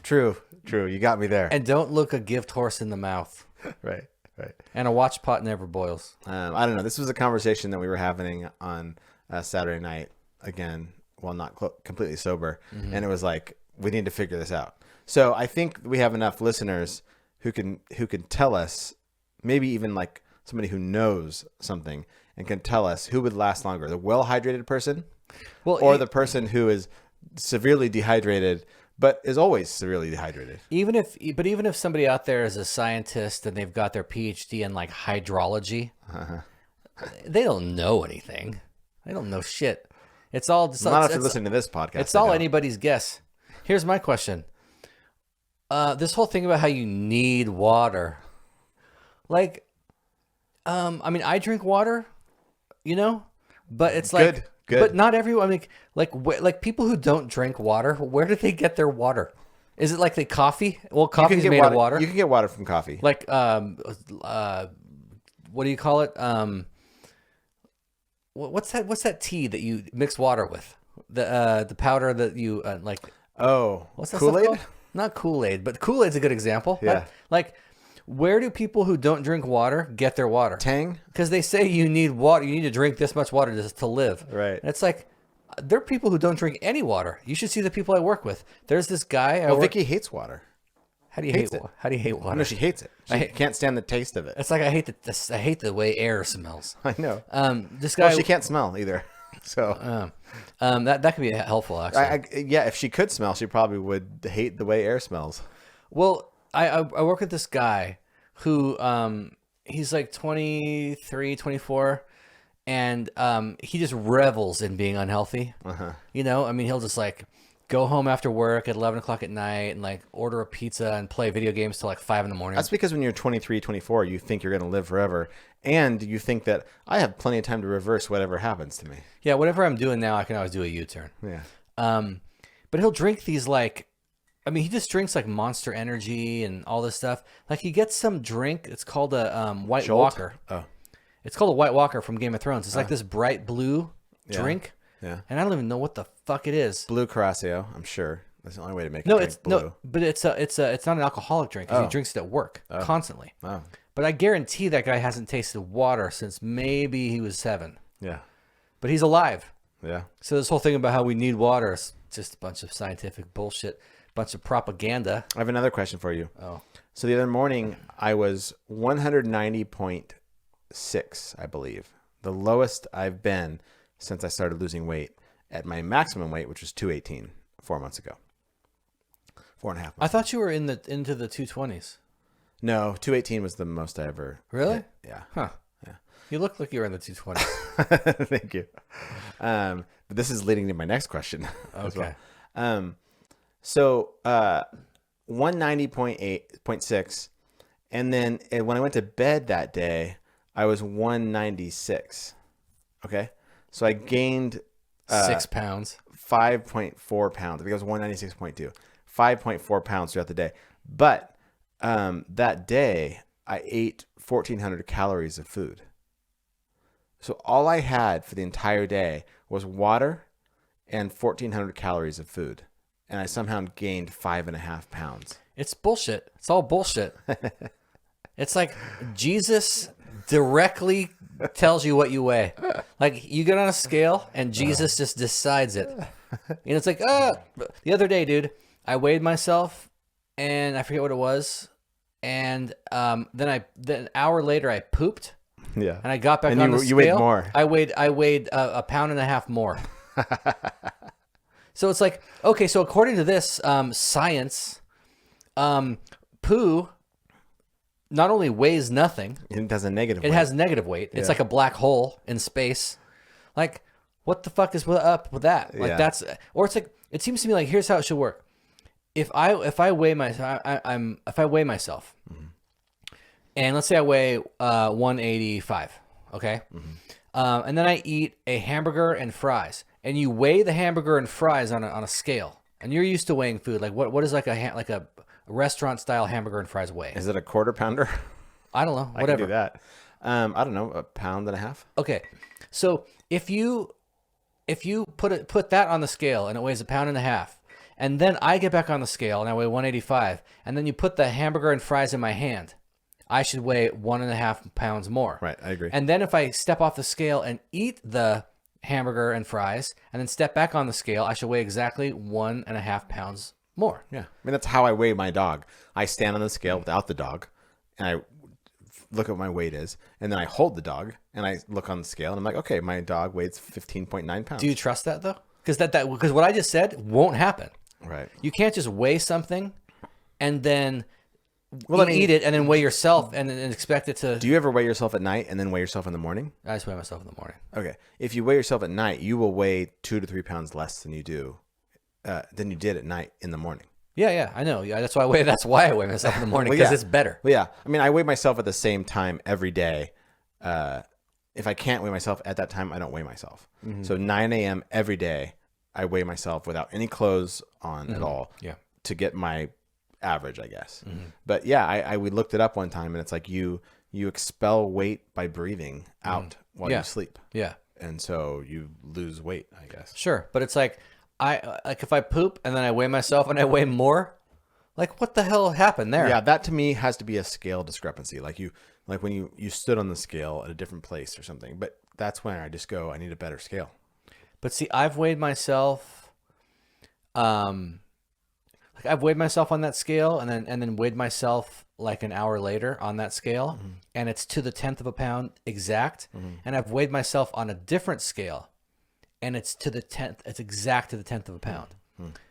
True. You got me there. And don't look a gift horse in the mouth. Right. Right. And a watch pot never boils. I don't know. This was a conversation that we were having on Saturday night. Again, well, not completely sober, and it was like we need to figure this out. So I think we have enough listeners who can tell us, maybe even like somebody who knows something and can tell us who would last longer: the well-hydrated person, or the person who is severely dehydrated but is always severely dehydrated. Even if somebody out there is a scientist and they've got their PhD in like hydrology, they don't know anything. They don't know shit. It's all not after listening to this podcast. It's all anybody's guess. Here's my question. This whole thing about how you need water, like, I mean, I drink water, but it's like, good. But not everyone. I mean, like people who don't drink water, where do they get their water? Is it like coffee? Well, coffee is made of water. You can get water from coffee. Like, what do you call it? What's that tea that you mix water with? The powder that you like. Oh, what's that Kool-Aid? stuff called? Not Kool-Aid, but Kool-Aid's a good example. Yeah. Where do people who don't drink water get their water? Tang? Because they say you need water. You need to drink this much water to live. Right. And it's like, there are people who don't drink any water. You should see the people I work with. There's this guy. Vicky hates water. How do you hate water? How do you hate water? No, she hates it. She can't stand the taste of it. It's like I hate the way air smells. I know. This guy. Well, she can't smell either. So that could be helpful actually. Yeah, if she could smell, she probably would hate the way air smells. Well, I work with this guy who he's like 23, 24, and he just revels in being unhealthy. I mean, he'll just like go home after work at 11 o'clock at night and like order a pizza and play video games till like 5 in the morning. That's because when you're 23, 24, you think you're going to live forever. And you think that I have plenty of time to reverse whatever happens to me. Yeah, whatever I'm doing now, I can always do a U-turn. Yeah. But he'll drink these like, I mean, he just drinks like Monster Energy and all this stuff. Like he gets some drink. It's called a White Jolt? Walker. Oh. It's called a White Walker from Game of Thrones. It's like this bright blue drink. Yeah. And I don't even know what the fuck it is. Blue Curacao, I'm sure. That's the only way to make it drink blue. No, but it's not an alcoholic drink because he drinks it at work constantly. Oh. But I guarantee that guy hasn't tasted water since maybe he was 7. Yeah. But he's alive. Yeah. So this whole thing about how we need water is just a bunch of scientific bullshit, bunch of propaganda. I have another question for you. Oh. So the other morning, I was 190.6, I believe. The lowest I've been since I started losing weight at my maximum weight, which was 218 4 months ago. 4.5 months. I thought you were into the 220s. No, 218 was the most I ever Really? hit. Yeah. Huh. Yeah. You look like you were in the 220s. Thank you. But this is leading to my next question. Okay. So 190.6, and then when I went to bed that day, I was 196. Okay, so I gained 6 pounds. 5.4 pounds. I think I was 196.2. 5.4 pounds throughout the day. But that day, I ate 1,400 calories of food. So all I had for the entire day was water and 1,400 calories of food. And I somehow gained 5.5 pounds. It's bullshit. It's all bullshit. It's like Jesus directly tells you what you weigh. Like you get on a scale and Jesus just decides it. It's like, the other day, dude, I weighed myself and I forget what it was. And then an hour later I pooped. Yeah. And I got back on the scale. You weighed more. I weighed 1.5 pounds more. So it's like, okay, so according to this science, poo not only weighs nothing. It has a negative weight. It has negative weight. It's like a black hole in space. Like, what the fuck is up with that? Like that's, or it's like, it seems to me like here's how it should work. If I weigh myself, mm-hmm. and let's say I weigh 185, okay, mm-hmm. And then I eat a hamburger and fries, and you weigh the hamburger and fries on a scale, and you're used to weighing food. Like what is like a restaurant style hamburger and fries weigh? Is it a quarter pounder? I don't know. Whatever. I can do that. I don't know, 1.5 pounds. Okay, so if you put that on the scale and it weighs 1.5 pounds. And then I get back on the scale and I weigh 185. And then you put the hamburger and fries in my hand. I should weigh 1.5 pounds more. Right, I agree. And then if I step off the scale and eat the hamburger and fries and then step back on the scale, I should weigh exactly 1.5 pounds more. Yeah. I mean, that's how I weigh my dog. I stand on the scale without the dog, and I look at what my weight is, and then I hold the dog, and I look on the scale, and I'm like, okay, my dog weighs 15.9 pounds. Do you trust that, though? Because what I just said won't happen. Right. You can't just weigh something and then eat it and then weigh yourself and expect it to... Do you ever weigh yourself at night and then weigh yourself in the morning? I just weigh myself in the morning. Okay. If you weigh yourself at night, you will weigh 2 to 3 pounds less than you did at night in the morning. Yeah, I know. Yeah, that's why I weigh myself in the morning, because it's better. Well, yeah. I mean, I weigh myself at the same time every day. If I can't weigh myself at that time, I don't weigh myself. Mm-hmm. So 9 a.m. every day, I weigh myself without any clothes on at all. Yeah. To get my average, I guess. Mm-hmm. But yeah, we looked it up one time, and it's like you expel weight by breathing out while you sleep. Yeah. And so you lose weight, I guess. Sure, but it's like if I poop and then I weigh myself and I weigh more, like what the hell happened there? Yeah, that to me has to be a scale discrepancy. Like when you stood on the scale at a different place or something. But that's when I just go, I need a better scale. But see, I've weighed myself, like I've weighed myself on that scale and then weighed myself like an hour later on that scale, and it's to the 10th of a pound exact. And I've weighed myself on a different scale, and it's to the 10th. It's exact to the 10th of a pound.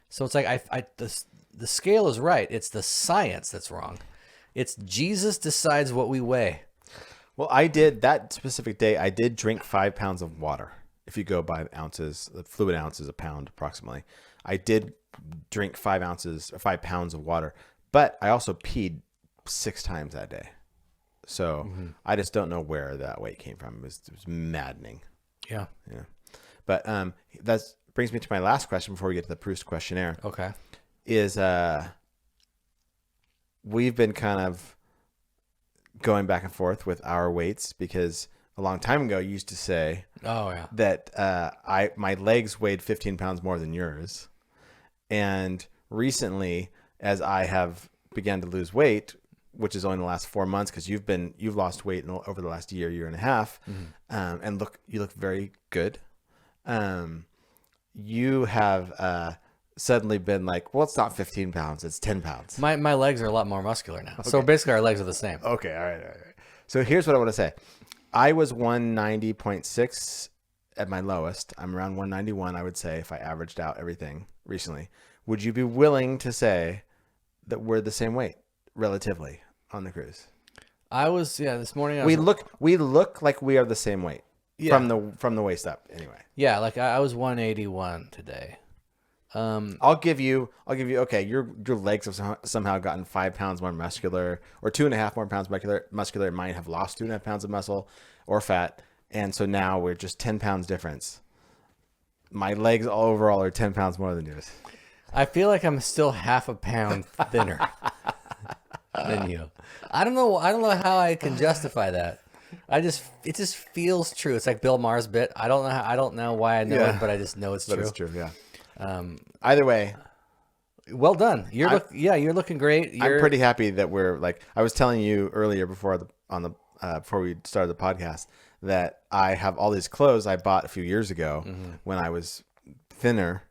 So it's like the scale is right. It's the science that's wrong. It's Jesus decides what we weigh. Well, I did that specific day. I did drink 5 pounds of water. If you go by ounces, the fluid ounces a pound approximately. I did drink 5 pounds of water, but I also peed 6 times that day. So I just don't know where that weight came from. It was maddening. Yeah. But that brings me to my last question before we get to the Proust Questionnaire. Okay. Is we've been kind of going back and forth with our weights because a long time ago you used to say that my legs weighed 15 pounds more than yours. And recently, as I have begun to lose weight, which is only in the last 4 months, because you've lost weight over the last year and a half, and you look very good. You have suddenly been like, well, it's not 15 pounds, it's 10 pounds. My legs are a lot more muscular now. Okay. So basically our legs are the same. Okay, all right. So here's what I want to say. I was 190.6 at my lowest. I'm around 191, I would say, if I averaged out everything recently. Would you be willing to say that we're the same weight relatively on the cruise? This morning we look like we are the same weight from the waist up anyway. Yeah, like I was 181 today. I'll give you okay, your legs have somehow gotten 5 pounds more muscular, or 2.5 more pounds muscular. Mine have lost 2.5 pounds of muscle or fat, and so now we're just 10 pounds difference. My legs overall are 10 pounds more than yours. I feel like I'm still half a pound thinner than you. I don't know how I can justify that. It just feels true. It's like Bill Maher's bit. I don't know why I know it, but I just know it's true. But it's true, yeah. Either way, well done. You're looking great. I'm pretty happy that we're like, I was telling you earlier before we started the podcast that I have all these clothes I bought a few years ago when I was thinner,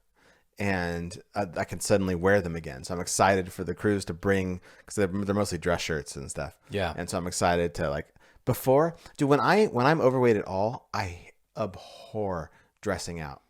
and I can suddenly wear them again. So I'm excited for the cruise to bring, because they're mostly dress shirts and stuff. Yeah. And so I'm excited to when I'm overweight at all, I abhor dressing up.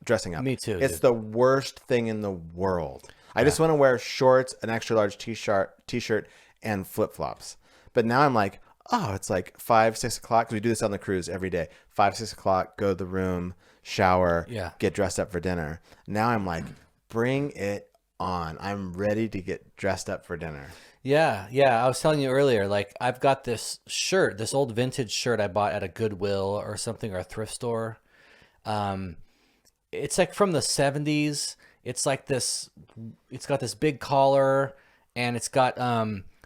Me too. It's the worst thing in the world. I just want to wear shorts, an extra large t-shirt, and flip-flops. But now I'm like, oh, it's like 5, 6 o'clock. Because we do this on the cruise every day. 5, 6 o'clock, go to the room, shower, get dressed up for dinner. Now I'm like, bring it on. I'm ready to get dressed up for dinner. Yeah. I was telling you earlier, like I've got this shirt, this old vintage shirt I bought at a Goodwill or something, or a thrift store. It's like from the 70s. It's like this, it's got this big collar, and it's got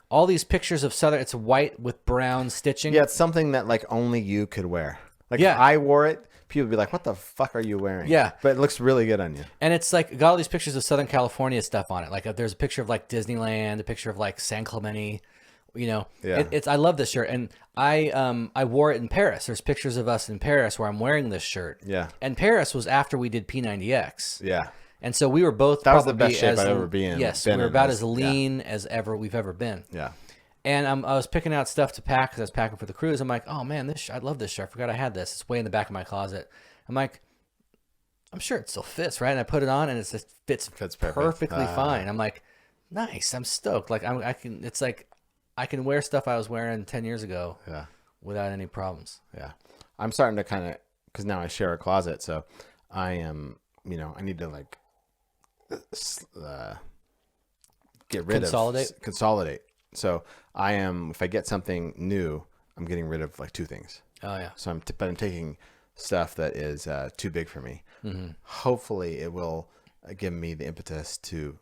all these pictures of Southern, it's white with brown stitching. Yeah, it's something that like only you could wear. Like if I wore it, people would be like, what the fuck are you wearing? Yeah. But it looks really good on you. And it's like got all these pictures of Southern California stuff on it. Like there's a picture of like Disneyland, a picture of like San Clemente, Yeah. I love this shirt, and I wore it in Paris. There's pictures of us in Paris where I'm wearing this shirt. Yeah. And Paris was after we did P90X. Yeah. And so we were both That was the probably best shape I've ever been in. Yes, we were about as yeah. lean as we've ever been. Yeah. And I was picking out stuff to pack because I was packing for the cruise. I'm like, oh man, I love this shirt. I forgot I had this. It's way in the back of my closet. I'm like, I'm sure it still fits, right? And I put it on, and it fits perfectly fine. I'm like, nice. I'm stoked. Like I can. It's like I can wear stuff I was wearing 10 years ago. Yeah. Without any problems. Yeah. I'm starting to kind of, because now I share a closet, so I am, I need to like get rid of consolidate. So I am, if I get something new, I'm getting rid of like 2 things. Oh yeah. So I'm taking stuff that is too big for me. Mm-hmm. Hopefully it will give me the impetus to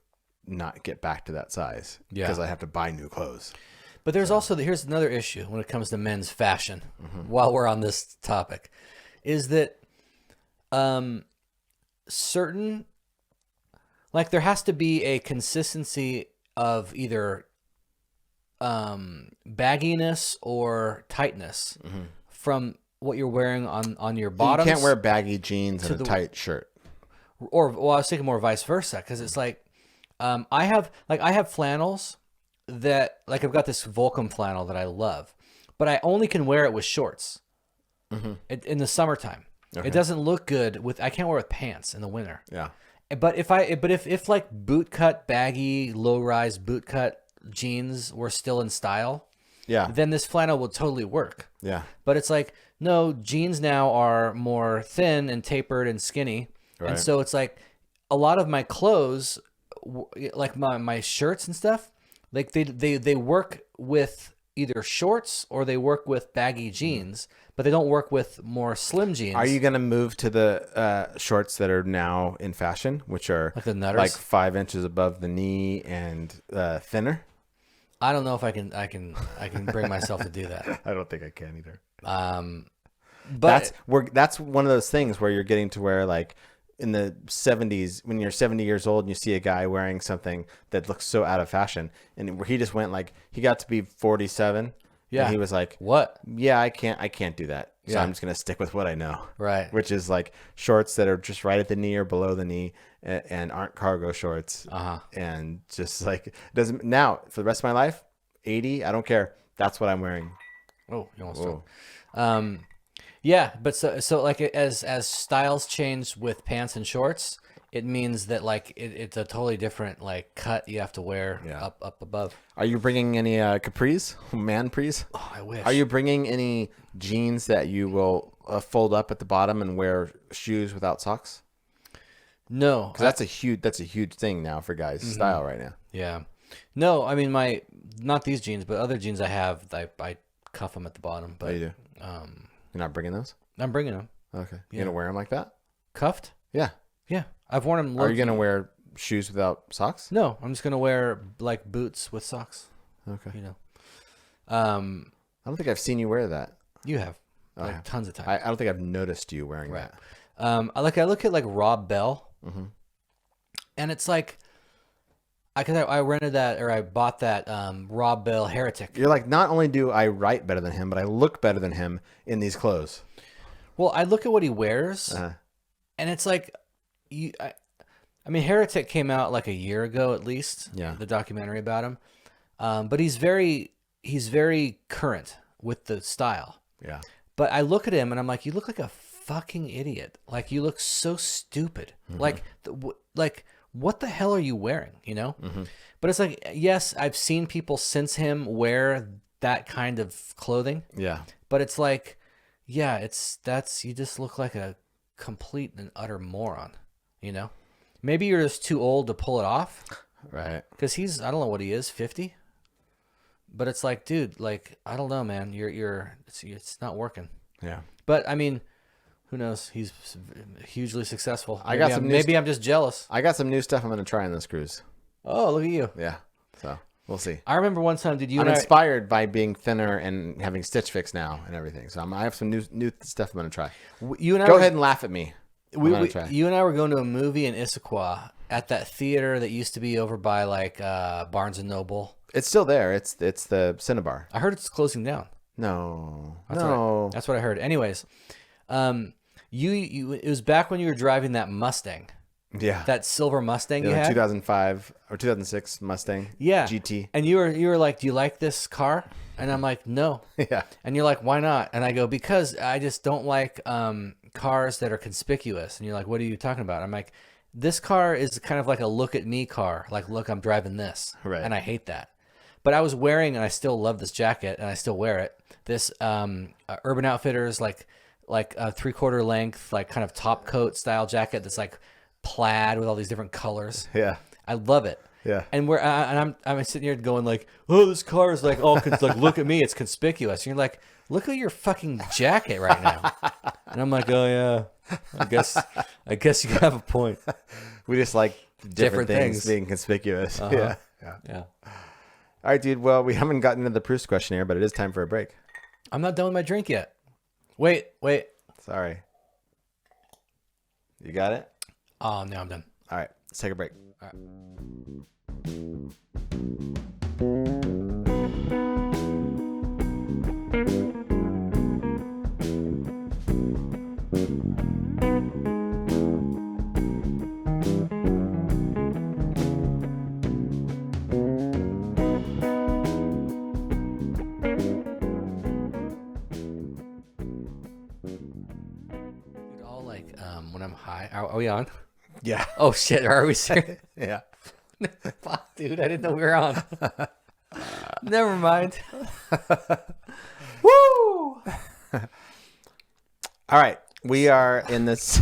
not get back to that size because I have to buy new clothes. But there's also, here's another issue when it comes to men's fashion, while we're on this topic, is that certain, like there has to be a consistency of either bagginess or tightness from what you're wearing on your bottoms. You can't wear baggy jeans and a tight shirt. Or, well, I was thinking more vice versa, because it's like, I have flannels that, like, I've got this Volcom flannel that I love, but I only can wear it with shorts in the summertime. Okay. It doesn't look good I can't wear it with pants in the winter. Yeah. But if like boot cut, baggy, low rise boot cut jeans were still in style, then this flannel would totally work. Yeah. But it's like, no, jeans now are more thin and tapered and skinny. Right. And so it's like a lot of my clothes, like my shirts and stuff, like they work with either shorts or they work with baggy jeans, but they don't work with more slim jeans. Are you going to move to the shorts that are now in fashion, which are like the nutters, like 5 inches above the knee and thinner? I don't know if I can bring myself to do that. I don't think I can either. But that's one of those things where you're getting to where, like, in the 70s, when you're 70 years old and you see a guy wearing something that looks so out of fashion, and where he just went, like, he got to be 47. Yeah. And he was like, what? Yeah, I can't do that. So I'm just going to stick with what I know. Right. Which is like shorts that are just right at the knee or below the knee and aren't cargo shorts. And just like, doesn't, now for the rest of my life, 80, I don't care. That's what I'm wearing. Oh, you almost told. Yeah, but so like as styles change with pants and shorts, it means that like it's a totally different like cut you have to wear up above. Are you bringing any capris, man-pries? Oh, I wish. Are you bringing any jeans that you will fold up at the bottom and wear shoes without socks? No, because that's a huge thing now for guys' style right now. Yeah, no, I mean not these jeans, but other jeans I have. I cuff them at the bottom. But you do. You're not bringing those? I'm bringing them. Okay. You're going to wear them like that? Cuffed? Yeah. Yeah. I've worn them. Are you going to wear shoes without socks? No, I'm just going to wear like boots with socks. Okay. I don't think I've seen you wear that. You have. Like tons of times. I don't think I've noticed you wearing that. I look at like Rob Bell. And it's like, I rented that, or I bought that Rob Bell Heretic. You're like, not only do I write better than him, but I look better than him in these clothes. Well, I look at what he wears, and it's like, I mean, Heretic came out like a year ago at least. Yeah, the documentary about him. But he's very current with the style. Yeah. But I look at him and I'm like, you look like a fucking idiot. Like you look so stupid. Like what the hell are you wearing, you know? But it's like, yes, I've seen people since him wear that kind of clothing. Yeah. But it's like, yeah, you just look like a complete and utter moron, you know? Maybe you're just too old to pull it off. Right. Because I don't know what he is, 50? But it's like, dude, like, I don't know, man. It's not working. Yeah. But, I mean, who knows? He's hugely successful. Maybe I'm just jealous. I got some new stuff I'm going to try on this cruise. Oh, look at you. Yeah. So we'll see. I remember one time, I'm inspired by being thinner and having Stitch Fix now and everything. So I have some new stuff I'm going to try. Go ahead and laugh at me. You and I were going to a movie in Issaquah at that theater that used to be over by like Barnes and Noble. It's still there. It's the Cinnabar. I heard it's closing down. No. That's what I heard. Anyways, you it was back when you were driving that Mustang. Yeah. That silver Mustang you had? 2005 or 2006 Mustang. Yeah. GT. And you were like, "Do you like this car?" And I'm like, "No." Yeah. And you're like, "Why not?" And I go, "Because I just don't like cars that are conspicuous." And you're like, "What are you talking about?" I'm like, "This car is kind of like a look at me car. Like, look, I'm driving this." Right. And I hate that. But I was wearing, and I still love this jacket, and I still wear it. This Urban Outfitters like a 3/4 length, like kind of top coat style jacket that's like plaid with all these different colors. Yeah. I love it. Yeah. And I'm sitting here going like, "Oh, this car is like like look at me, it's conspicuous." And you're like, "Look at your fucking jacket right now." And I'm like, "Oh yeah, I guess you have a point." We just like different things things. being conspicuous. Uh-huh. Yeah. All right, dude. Well, we haven't gotten into the Proust questionnaire, but it is time for a break. I'm not done with my drink yet. Wait. Sorry. You got it? Oh, no, I'm done. All right. Let's take a break. All right. Dude, all like when I'm high. Are we on? Yeah. Oh shit, are we serious? Yeah. Fuck, dude, I didn't know we were on. Never mind. Woo! All right. We are in this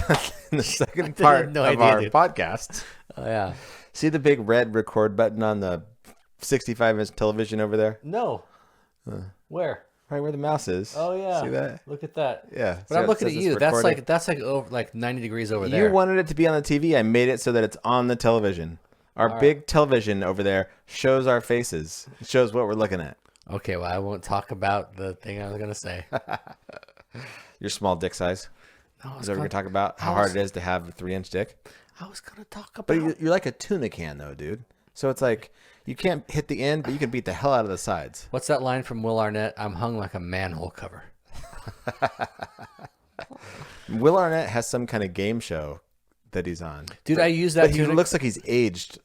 in the second part no of idea, our dude. podcast. Oh yeah. See the big red record button on the 65-inch television over there? No. Where? Right where the mouse is. Oh yeah. See that? Look at that. Yeah. But See I'm how it looking at says you. it's That's recording? over like 90 degrees over there. You wanted it to be on the TV. I made it so that it's on the television. Our big television over there shows our faces. It shows what we're looking at. Okay, well I won't talk about the thing I was gonna say. Your small dick size. No, Is that what we're going to talk about? How hard it is to have a 3-inch dick? I was gonna talk about. But you're like a tuna can, though, dude. So it's like you can't hit the end, but you can beat the hell out of the sides. What's that line from Will Arnett? I'm hung like a manhole cover. Will Arnett has some kind of game show that he's on. Dude, I use that. But he looks like he's aged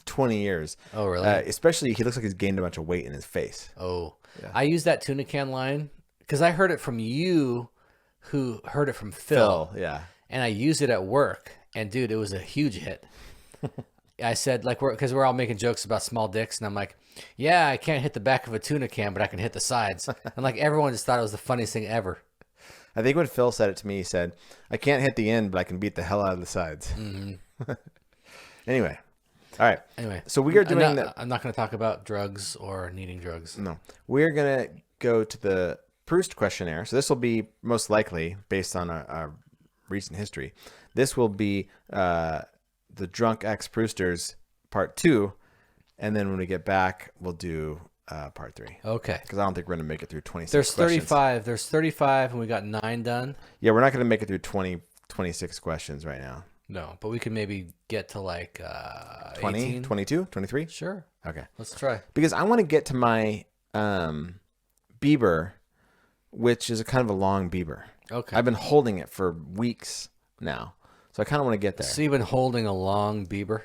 20 years. Oh, really? Especially, he looks like he's gained a bunch of weight in his face. Oh, yeah. I use that tuna can line because I heard it from you, who heard it from Phil. Yeah. And I use it at work, and dude, it was a huge hit. I said, like, because we're all making jokes about small dicks, and I'm like, yeah, I can't hit the back of a tuna can, but I can hit the sides. And like everyone just thought it was the funniest thing ever. I think when Phil said it to me, he said, I can't hit the end, but I can beat the hell out of the sides. Mm-hmm. Anyway. All right. Anyway. So we are doing that. I'm not going to talk about drugs or needing drugs. No. We're going to go to the Proust Questionnaire. So this will be most likely based on our recent history. This will be the Drunk Ex-Prousters Part 2. And then when we get back, we'll do Part 3. Okay. Because I don't think we're going to make it through 26 There's questions. 35. There's 35, and we got 9 done. Yeah, we're not going to make it through 26 questions right now. No, but we could maybe get to like 20, 18. 22, 23? Sure. Okay. Let's try. Because I want to get to my Bieber, which is a kind of a long Bieber. Okay. I've been holding it for weeks now. So I kind of want to get there. So you've been holding a long Bieber?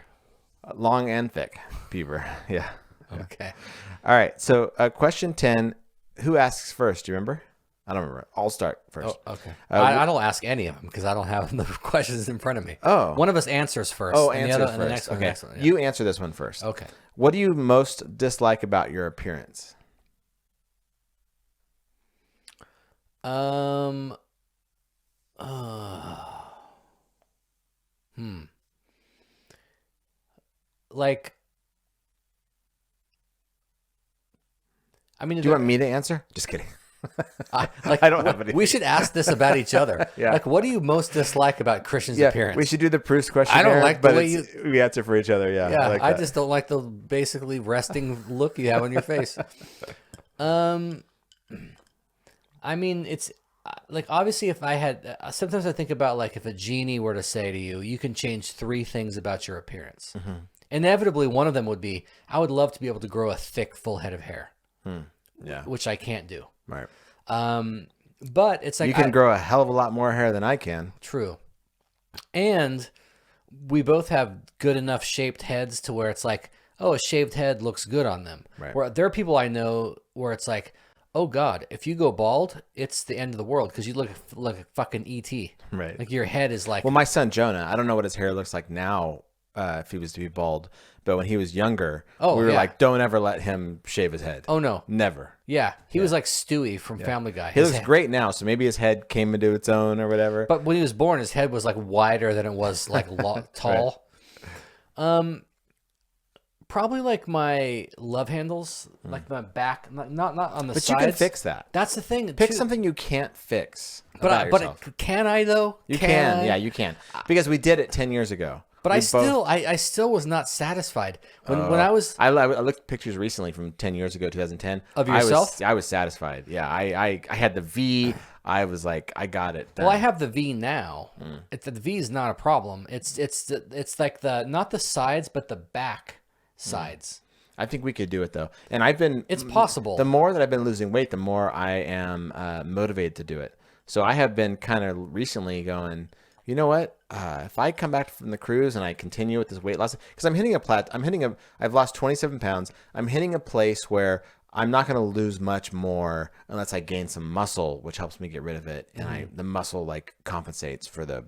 Long and thick Bieber. Yeah. Okay. All right. So question 10, who asks first? Do you remember? I don't remember. I'll start first. Oh, okay. I don't ask any of them because I don't have the questions in front of me. Oh. One of us answers first. Oh, and answers the other, first. And the next, okay. the next one. Yeah. You answer this one first. Okay. What do you most dislike about your appearance? Like, I mean, Do you want me to answer? Just kidding. I don't have any. We should ask this about each other. Yeah. Like, what do you most dislike about Christian's Yeah, appearance? we should do the Proust questionnaire. I don't like the but way we answer for each other. Yeah, Yeah, like I that. just don't like the basically resting look you have on your face. I mean, it's like obviously if I had, sometimes I think about like if a genie were to say to you, you can change 3 things about your appearance. inevitably one of them would be, I would love to be able to grow a thick, full head of hair. Yeah. Which I can't do. Right. But it's like you can grow a hell of a lot more hair than I can. True. And we both have good enough shaped heads to where it's like, oh, a shaved head looks good on them. Right. Where there are people I know where it's like, oh God, if you go bald, it's the end of the world because you look like a fucking ET. Right. Like your head is like. Well, my son Jonah, I don't know what his hair looks like now if he was to be bald, but when he was younger, we were like, don't ever let him shave his head. Oh no, never. Yeah, he was like Stewie from Family Guy. He looks great now, so maybe his head came into its own or whatever. But when he was born, his head was like wider than it was like tall. Right. Probably like my love handles, like my back, not on the sides. But you can fix that. That's the thing. Pick something you can't fix. But can I though? You can. Yeah, you can. Because we did it 10 years ago. But I still was not satisfied when I was. I looked at pictures recently from 10 years ago, 2010. Of yourself? I was satisfied. Yeah, I had the V. I was like, I got it done. Well, I have the V now. The V is not a problem. It's like not the sides, but the back sides. I think we could do it though, and it's possible. The more that I've been losing weight, the more I am motivated to do it. So I have been kind of recently going, you know what? If I come back from the cruise and I continue with this weight loss, because I've lost 27 pounds. I'm hitting a place where I'm not going to lose much more unless I gain some muscle, which helps me get rid of it. And the muscle like compensates for the,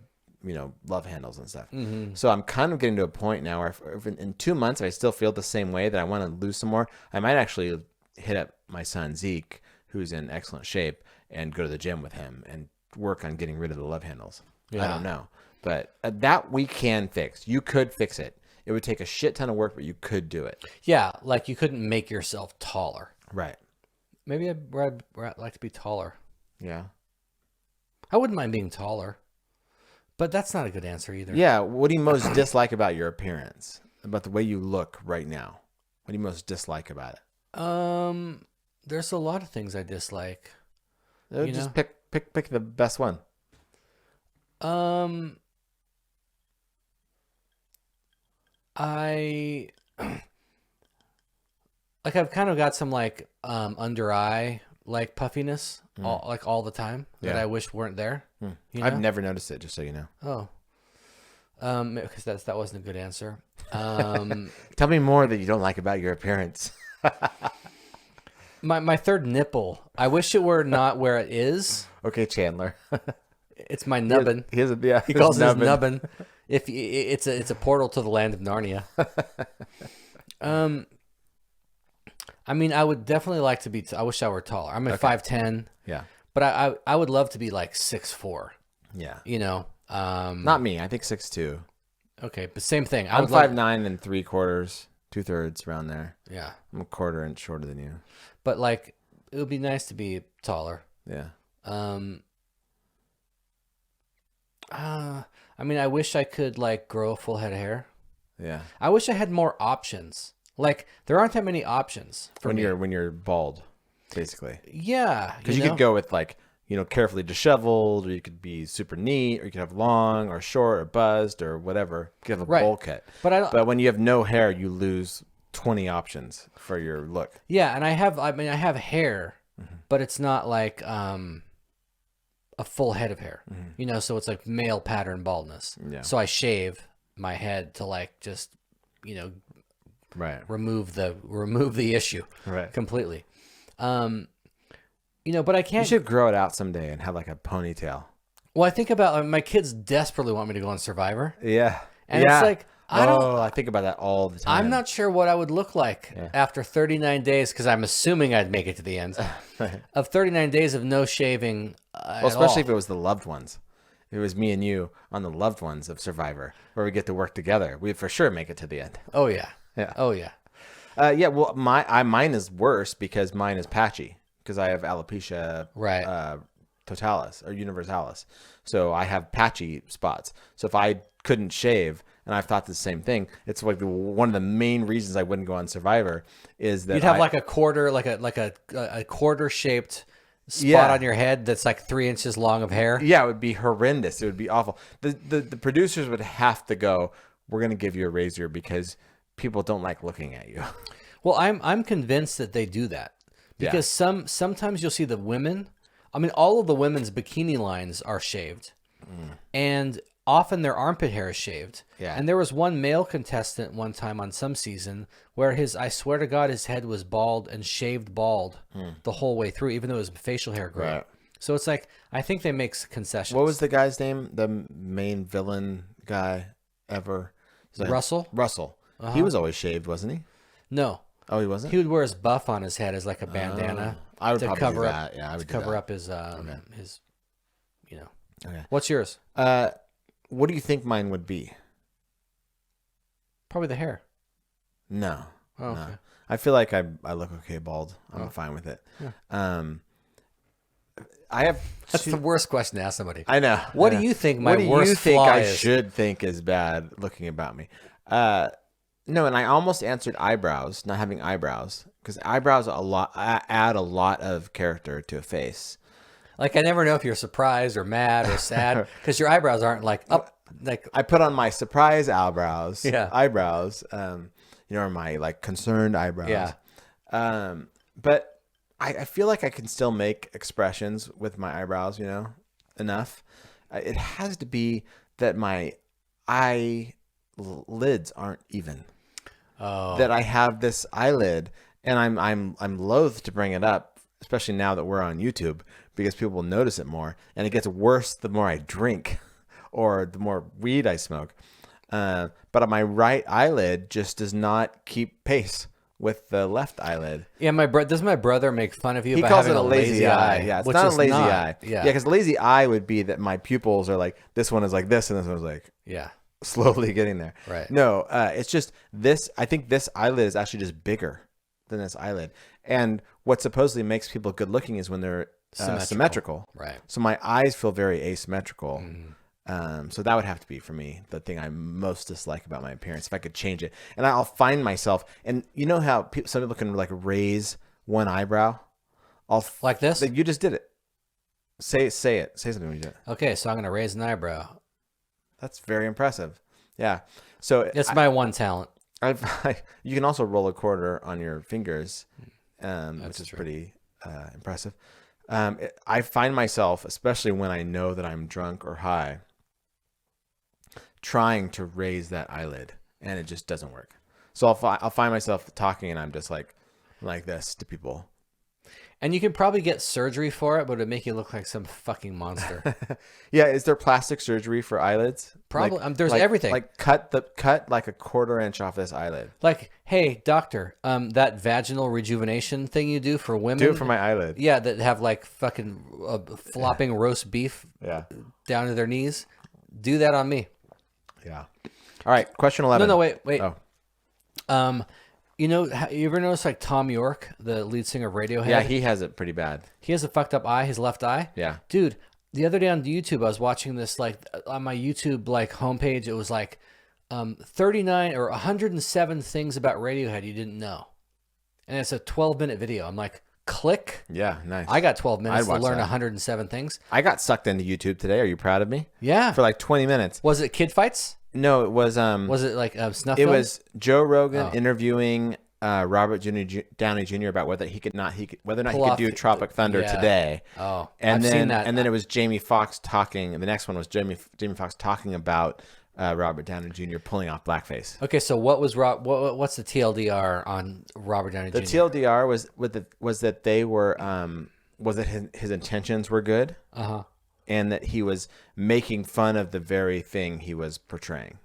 love handles and stuff. So I'm kind of getting to a point now where if in 2 months, if I still feel the same way that I want to lose some more, I might actually hit up my son, Zeke, who's in excellent shape, and go to the gym with him and work on getting rid of the love handles. Yeah. I don't know. But that we can fix. You could fix it. It would take a shit ton of work, but you could do it. Yeah, like you couldn't make yourself taller. Right. Maybe I'd like to be taller. Yeah. I wouldn't mind being taller. But that's not a good answer either. Yeah. What do you most dislike about your appearance? About the way you look right now? What do you most dislike about it? There's a lot of things I dislike. Just pick the best one. I've kind of got some like under eye like puffiness all the time that I wish weren't there. I've never noticed it, just so you know. Oh. Because that wasn't a good answer. Tell me more that you don't like about your appearance. My third nipple. I wish it were not where it is. Okay, Chandler. It's my nubbin. He calls it his nubbin. If it's a portal to the land of Narnia. I mean, I would definitely like to be. I wish I were taller. I'm at 5'10". Yeah, but I would love to be like 6'4". Yeah, not me. I think 6'2". Okay, but same thing. I'm 5'9" and 3/4, 2/3 around there. Yeah, I'm a quarter inch shorter than you. But like, it would be nice to be taller. Yeah. I mean, I wish I could like grow a full head of hair. Yeah. I wish I had more options. Like, there aren't that many options for me. When you're bald, basically. Yeah. Because you could go with like, carefully disheveled, or you could be super neat, or you could have long or short or buzzed or whatever. You could have a bowl cut. But when you have no hair, you lose 20 options for your look. Yeah, and I have hair, but it's not like a full head of hair. So it's like male pattern baldness. Yeah. So I shave my head to like just, right, remove the issue completely. But I can't. You should grow it out someday and have like a ponytail. Well, I think about my kids desperately want me to go on Survivor. Yeah, and it's like I think about that all the time. I'm not sure what I would look like after 39 days because I'm assuming I'd make it to the end of 39 days of no shaving. Especially if it was the loved ones. If it was me and you on the loved ones of Survivor, where we get to work together, we'd for sure make it to the end. Oh yeah. Yeah. Oh yeah. Yeah. Well, mine is worse because mine is patchy because I have alopecia totalis or universalis. So I have patchy spots. So if I couldn't shave, and I've thought the same thing, it's like one of the main reasons I wouldn't go on Survivor is that you'd have like a quarter, like a quarter shaped spot on your head that's like 3 inches long of hair. Yeah, it would be horrendous. It would be awful. The producers would have to go, we're going to give you a razor because people don't like looking at you. Well, I'm convinced that they do that because sometimes you'll see the women. I mean, all of the women's bikini lines are shaved, and often their armpit hair is shaved. Yeah. And there was one male contestant one time on some season where I swear to God, his head was bald and shaved bald the whole way through, even though his facial hair grew. Right. So it's like, I think they make concessions. What was the guy's name? The main villain guy ever? Russell? Russell. He was always shaved, wasn't he? No. Oh, he wasn't? He would wear his buff on his head as like a bandana. I would to probably cover do up, that. Yeah, I would to do cover that. up his, you know. Okay. What's yours? What do you think mine would be? Probably the hair. No. Oh, no. okay. I feel like I look okay bald. I'm fine with it. Yeah. I have That's the worst question to ask somebody. I know. What I know. do you think my What do worst you think flaw I is? should think is bad looking about me? No, and I almost answered eyebrows, not having eyebrows, because eyebrows add a lot of character to a face. Like, I never know if you're surprised or mad or sad because your eyebrows aren't like up. Like, I put on my surprise eyebrows, Yeah. eyebrows, or my like concerned eyebrows. Yeah. But I feel like I can still make expressions with my eyebrows, enough. It has to be that my eyelids aren't even. oh, That I have this eyelid, and I'm loath to bring it up, especially now that we're on YouTube, because people will notice it more, and it gets worse the more I drink, or the more weed I smoke. But my right eyelid just does not keep pace with the left eyelid. yeah. Does my brother make fun of you He about calls having it a lazy eye. Yeah, it's which not a is lazy not. eye. Yeah. Because lazy eye would be that my pupils are like, this one is like this, and this one's like Yeah. slowly getting there. Right. No, it's just this. I think this eyelid is actually just bigger than this eyelid. And what supposedly makes people good looking is when they're symmetrical. Right. So my eyes feel very asymmetrical. So that would have to be for me the thing I most dislike about my appearance. If I could change it, and I'll find myself, and you know how some people can like raise one eyebrow. Like this? You just did it. Say it. Say something when you do it. Okay, so I'm gonna raise an eyebrow. That's very impressive. Yeah. So It's my one talent. you can also roll a quarter on your fingers, which is true. pretty impressive. I find myself, especially when I know that I'm drunk or high, trying to raise that eyelid, and it just doesn't work. So I'll find myself talking, and I'm just like this to people. And you could probably get surgery for it, but it'd make you look like some fucking monster. Yeah, is there plastic surgery for eyelids? Probably. There's everything. Like cut like a quarter inch off this eyelid. Like, hey, doctor, that vaginal rejuvenation thing you do for women. Do it for my eyelid. Yeah, that have like fucking flopping roast beef Yeah. down to their knees. Do that on me. Yeah. All right. Question 11. No, wait. Oh. You ever notice like Tom York, the lead singer of Radiohead? Yeah, he has it pretty bad. He has a fucked up eye, his left eye. Yeah. Dude, the other day on YouTube, I was watching this, like, on my YouTube, like, homepage, it was like 39 or 107 things about Radiohead you didn't know. And it's a 12-minute video. I'm like, click. Yeah, nice. I got 12 minutes to watch learn that. 107 things. I got sucked into YouTube today. Are you proud of me? Yeah. For like 20 minutes. Was it kid fights? No, it was Was it like snuff it films? was Joe Rogan Oh. interviewing Robert Downey Jr. about whether or not Pull he could off do Tropic Thunder yeah. today. Oh, And I've then seen that. and then it was Jamie Foxx talking, and the next one was Jamie Foxx talking about Robert Downey Jr. pulling off blackface. Okay, so what's the TLDR on Robert Downey Jr.? The TLDR was that they were was that his intentions were good, and that he was making fun of the very thing he was portraying.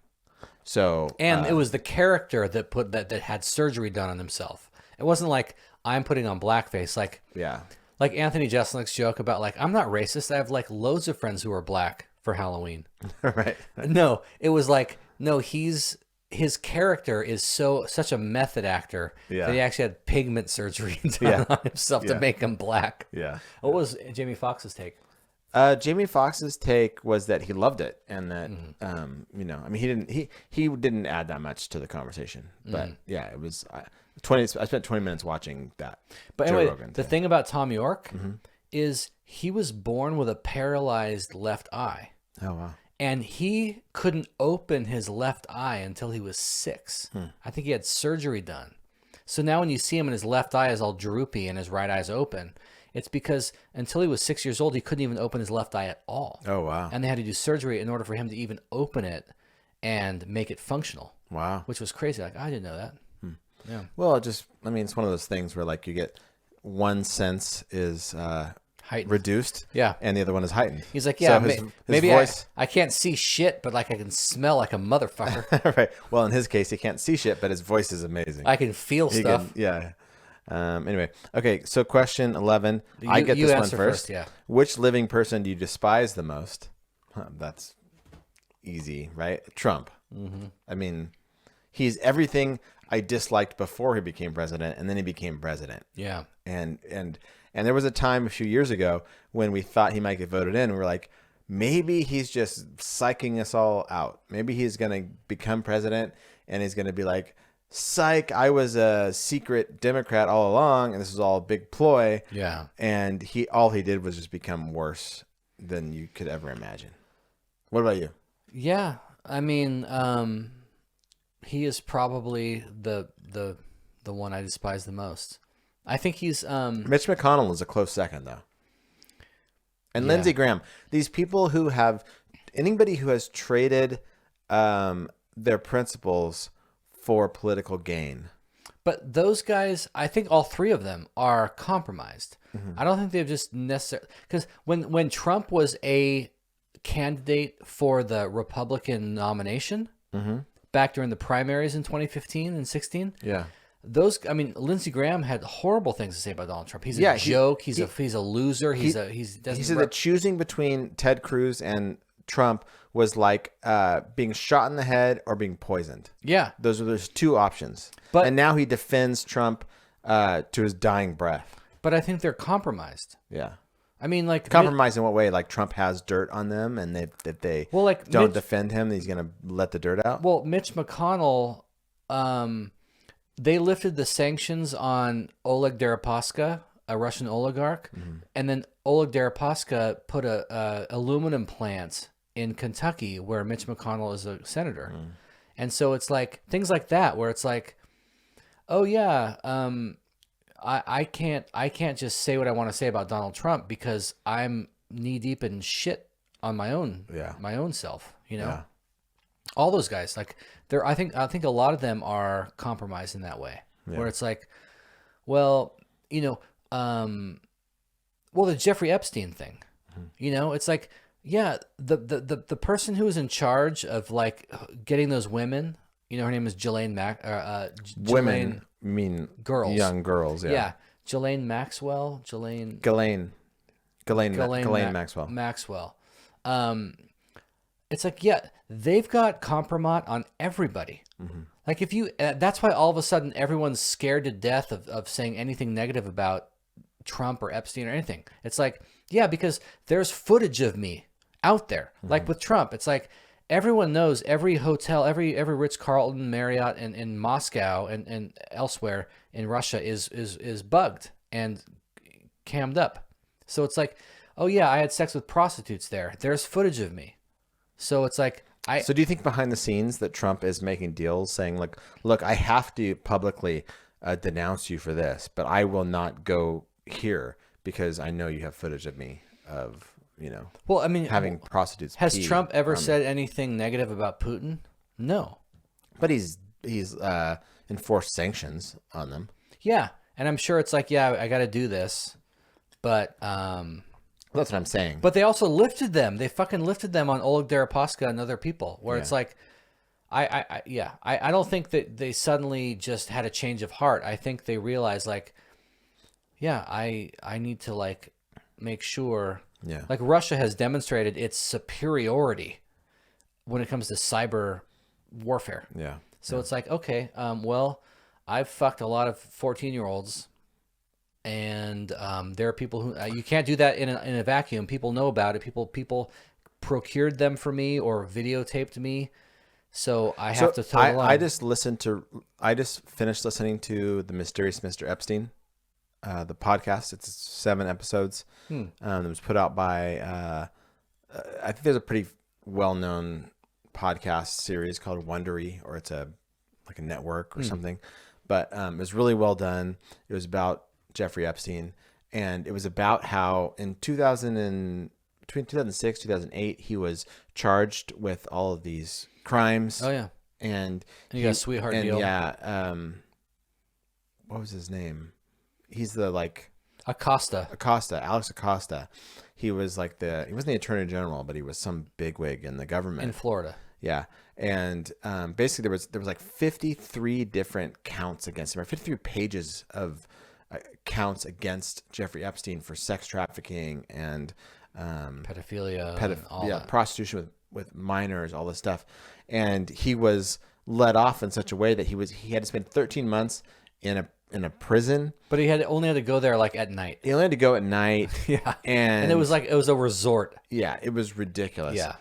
So And it was the character that had surgery done on himself. It wasn't like I'm putting on blackface. Like yeah, like Anthony Jeselnik's joke about like I'm not racist. I have like loads of friends who are black for Halloween. right. No, it was like no. His character is such a method actor Yeah. that he actually had pigment surgery done on himself to Yeah. make him black. Yeah. What was Jamie Foxx's take? Jamie Foxx's take was that he loved it, and that I mean he didn't add that much to the conversation, but yeah, it was 20. I spent 20 minutes watching that. But Joe anyway, Rogan the thing. thing about Tom York is he was born with a paralyzed left eye. Oh wow. And he couldn't open his left eye until he was 6. I think he had surgery done. So now when you see him and his left eye is all droopy and his right eye is open, it's because until he was 6 years old, he couldn't even open his left eye at all. Oh, wow. And they had to do surgery in order for him to even open it and make it functional. Wow. Which was crazy. Like, I didn't know that. Yeah. Well, it's one of those things where like you get one sense is Heightened. reduced, Yeah. and the other one is heightened. He's like, yeah, So his maybe voice... I can't see shit, but like I can smell like a motherfucker. Right. Well, in his case, he can't see shit, but his voice is amazing. I can feel stuff. Yeah. Anyway, okay. So question 11. I get this one first. Yeah. Which living person do you despise the most? That's easy, right? Trump. Mm-hmm. I mean, he's everything I disliked before he became president, and then he became president. Yeah. And there was a time a few years ago when we thought he might get voted in, and we were like, maybe he's just psyching us all out. Maybe he's going to become president, and he's going to be like, psych, I was a secret Democrat all along, and this was all a big ploy. Yeah. And all he did was just become worse than you could ever imagine. What about you? Yeah. I mean, he is probably the one I despise the most. I think he's Mitch McConnell is a close second, though. And Yeah. Lindsey Graham. These people who have anybody who has traded their principles for political gain. But those guys, I think all three of them are compromised. Mm-hmm. I don't think they've just necessarily, because when Trump was a candidate for the Republican nomination back during the primaries in 2015 and 16, Yeah. Lindsey Graham had horrible things to say about Donald Trump. He's Yeah, a joke. He's a loser. He He said that choosing between Ted Cruz and Trump was like being shot in the head or being poisoned. Yeah. There's two options. And now he defends Trump to his dying breath. But I think they're compromised. Yeah. I mean, like Compromise in what way? Like Trump has dirt on them, and if they don't defend him, he's going to let the dirt out? Well, Mitch McConnell, they lifted the sanctions on Oleg Deripaska, a Russian oligarch, and then Oleg Deripaska put a aluminum plant in Kentucky where Mitch McConnell is a senator. And so it's like things like that where it's like, oh yeah, I can't just say what I want to say about Donald Trump because I'm knee deep in shit on my own self, you know. Yeah. All those guys, like I think a lot of them are compromised in that way, where it's like, well, you know, the Jeffrey Epstein thing, you know, it's like, yeah, the person who was in charge of like getting those women, you know, her name is Ghislaine Women mean girls, young girls. Yeah. Ghislaine Maxwell, Ghislaine Maxwell. Maxwell. It's like, yeah, they've got compromise on everybody. Like if you, that's why all of a sudden everyone's scared to death of saying anything negative about Trump or Epstein or anything. It's like, yeah, because there's footage of me out there. Like with Trump, it's like everyone knows every hotel, every Ritz-Carlton, Marriott in Moscow and elsewhere in Russia is bugged and cammed up. So it's like, oh yeah, I had sex with prostitutes there. There's footage of me. So it's like So do you think behind the scenes that Trump is making deals saying, like, look, I have to publicly denounce you for this, but I will not go here because I know you have footage of me of, you know, well, I mean, having prostitutes. Has Trump ever said anything negative about Putin? No. But he's enforced sanctions on them. Yeah, and I'm sure it's like, yeah, I got to do this, but that's what I'm saying. But they also lifted them. They fucking lifted them on Oleg Deripaska and other people. Where it's like, I don't think that they suddenly just had a change of heart. I think they realized like, yeah, I need to like make sure. Yeah. Like Russia has demonstrated its superiority when it comes to cyber warfare. Yeah. So it's like, okay, well, I've fucked a lot of 14-year-olds. And there are people who you can't do that in a vacuum. People know about it. People procured them for me or videotaped me, so I have to toe the line. I just finished listening to the Mysterious Mr. Epstein, the podcast. It's 7 episodes. It was put out by I think there's a pretty well-known podcast series called Wondery, or it's like a network or something. But it was really well done. It was about Jeffrey Epstein, and it was about how in between 2006 2008 he was charged with all of these crimes. Oh yeah, and he got a sweetheart deal. Yeah, what was his name? He's the Acosta, Alex Acosta. He was he wasn't the attorney general, but he was some bigwig in the government in Florida. Yeah. And basically there was like 53 different counts against him, or 53 pages of counts against Jeffrey Epstein for sex trafficking and pedophilia, prostitution with minors, all this stuff. And he was let off in such a way that he had to spend 13 months in a prison. But he only had to go there like at night. He only had to go at night. Yeah. And it was a resort. Yeah, it was ridiculous. Yeah.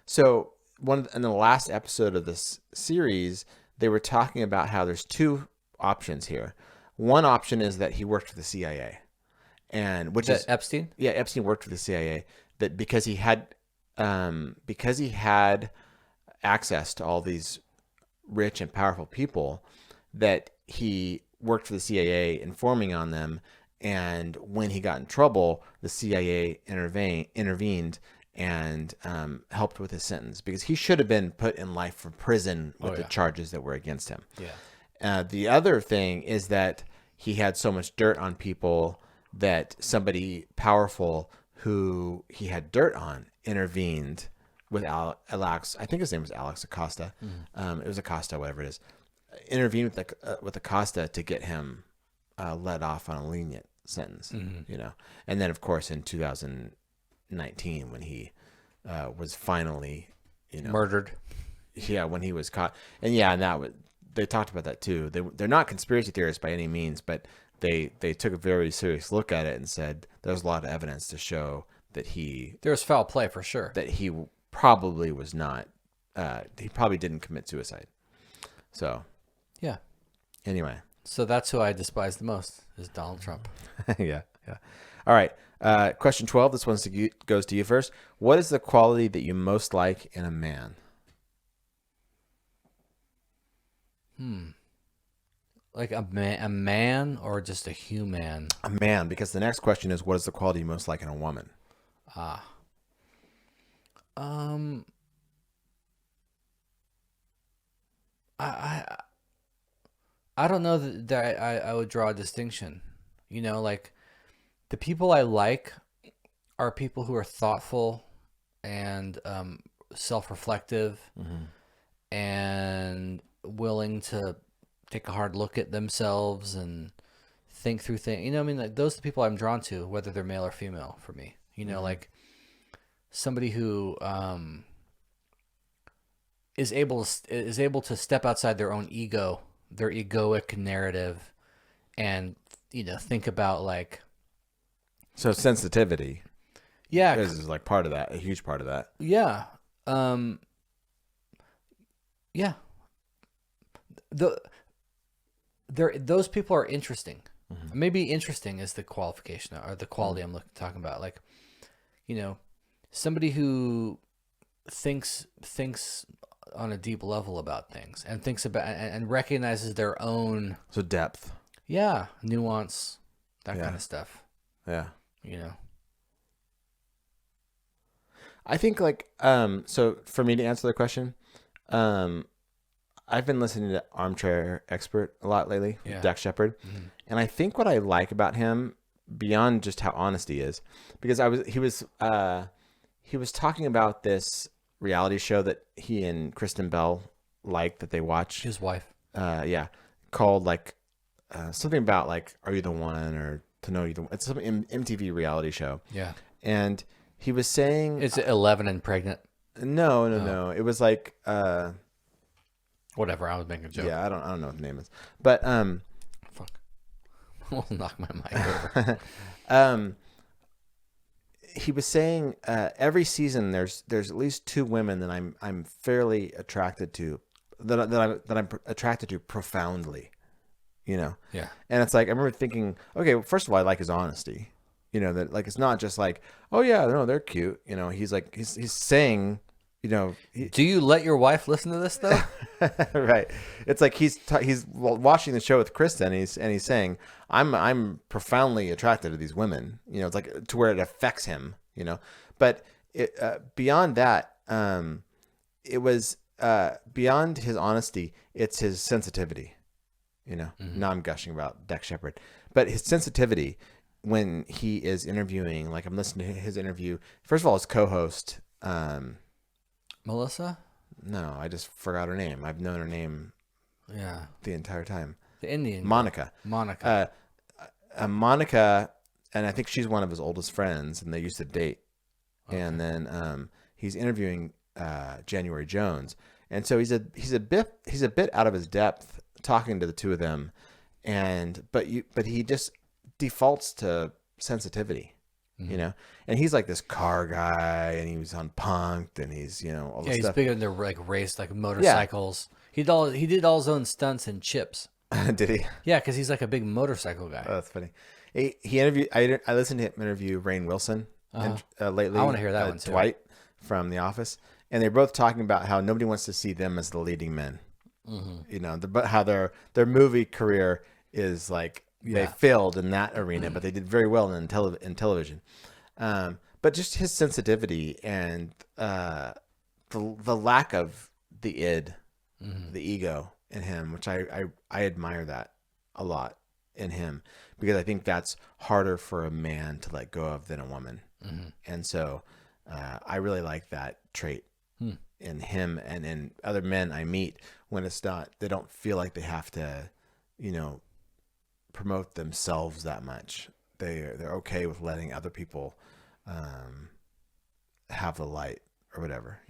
So in the last episode of this series, they were talking about how there's two options here. One option is that he worked for the CIA, and which is Epstein. Yeah, Epstein worked for the CIA. That because he had access to all these rich and powerful people, that he worked for the CIA, informing on them. And when he got in trouble, the CIA intervened and helped with his sentence, because he should have been put in life for prison with the charges that were against him. Yeah. The other thing is that he had so much dirt on people that somebody powerful who he had dirt on intervened with Alex. I think his name was Alex Acosta. It was Acosta, whatever it is. Intervened with Acosta to get him let off on a lenient sentence. And then of course in 2019 when he was finally murdered. Yeah, when he was caught. And they talked about that too. They're not conspiracy theorists by any means, but they took a very serious look at it and said there's a lot of evidence to show that there's foul play for sure. That he probably was not. He probably didn't commit suicide. So. Yeah. Anyway. So that's who I despise the most is Donald Trump. Yeah. All right. Question 12. This one goes to you first. What is the quality that you most like in a man? Like a man or just a human? A man, because the next question is, what is the quality you most like in a woman? I don't know that I would draw a distinction. Like the people I like are people who are thoughtful and self-reflective and willing to take a hard look at themselves and think through things. Like those are the people I'm drawn to, whether they're male or female for me. Like somebody who is able to step outside their own ego, their egoic narrative, and think about like. So sensitivity. Yeah, is like part of that, a huge part of that. Yeah. Yeah. Those people are interesting. Maybe interesting is the qualification or the quality I'm talking about. Like, somebody who thinks on a deep level about things and thinks about and recognizes their own. So depth. Yeah. Nuance, that kind of stuff. Yeah. I think so for me to answer the question, I've been listening to Armchair Expert a lot lately, Dax Shepard. And I think what I like about him, beyond just how honest he is, because he was talking about this reality show that he and Kristen Bell that they watch. His wife. Called something about Are You the One, or To Know You the One. It's some MTV reality show. Yeah. And he was saying, is it 11 and pregnant? No. It was whatever. I was making a joke. Yeah, I don't know what the name is, but fuck, I'll knock my mic over. He was saying every season there's at least two women that I'm fairly attracted to, that I'm attracted to profoundly, Yeah. And it's I remember thinking, okay, well, first of all, I like his honesty. That it's not just oh yeah, no, they're cute. He's saying Do you let your wife listen to this though? right. It's like he's watching the show with Krista, and he's saying, I'm profoundly attracted to these women. It's like to where it affects him. But beyond that, it was beyond his honesty. It's his sensitivity. Now I'm gushing about Dex Shepard, but his sensitivity when he is interviewing, like I'm listening to his interview. First of all, his co-host. Melissa? No, I just forgot her name. I've known her name the entire time. The Indian Monica. Monica, and I think she's one of his oldest friends, and they used to date. Okay. And then he's interviewing January Jones, and so he's a bit out of his depth talking to the two of them, but he just defaults to sensitivity. And he's like this car guy, and he was on Punk'd, and he's all this stuff. He's big into like race, like motorcycles. Yeah. He did all his own stunts in Chips. Did he? Yeah, because he's like a big motorcycle guy. Oh, that's funny. He interviewed. I listened to him interview Rainn Wilson lately. I want to hear that one too. Dwight from The Office, and they're both talking about how nobody wants to see them as the leading men. But how their movie career is like. They failed in that arena, but they did very well in television. But just his sensitivity and the lack of the id, the ego in him, which I admire that a lot in him, because I think that's harder for a man to let go of than a woman. And so I really like that trait in him and in other men I meet, when it's not, they don't feel like they have to, promote themselves that much. They're okay with letting other people have the light or whatever,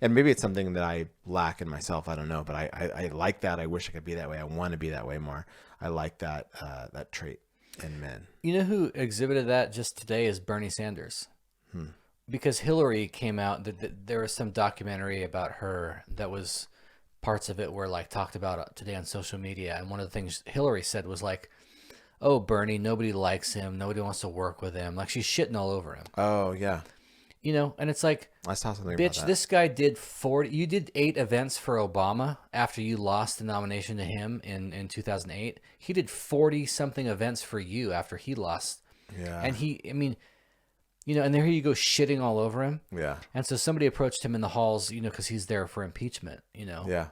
and maybe it's something that I lack in myself. I don't know, but I like that. I wish I could be that way. I want to be that way more. I like that trait in men. You know who exhibited that just today is Bernie Sanders. Because Hillary came out, there was some documentary about her that was, parts of it were like talked about today on social media, and one of the things Hillary said was like, oh, Bernie, nobody likes him. Nobody wants to work with him. Like, she's shitting all over him. Oh, yeah. And it's like, I saw something bitch, about that. this guy did 40. You did 8 events for Obama after you lost the nomination to him in 2008. He did 40-something events for you after he lost. Yeah. And and there you go shitting all over him. Yeah. And so somebody approached him in the halls, because he's there for impeachment, Yeah.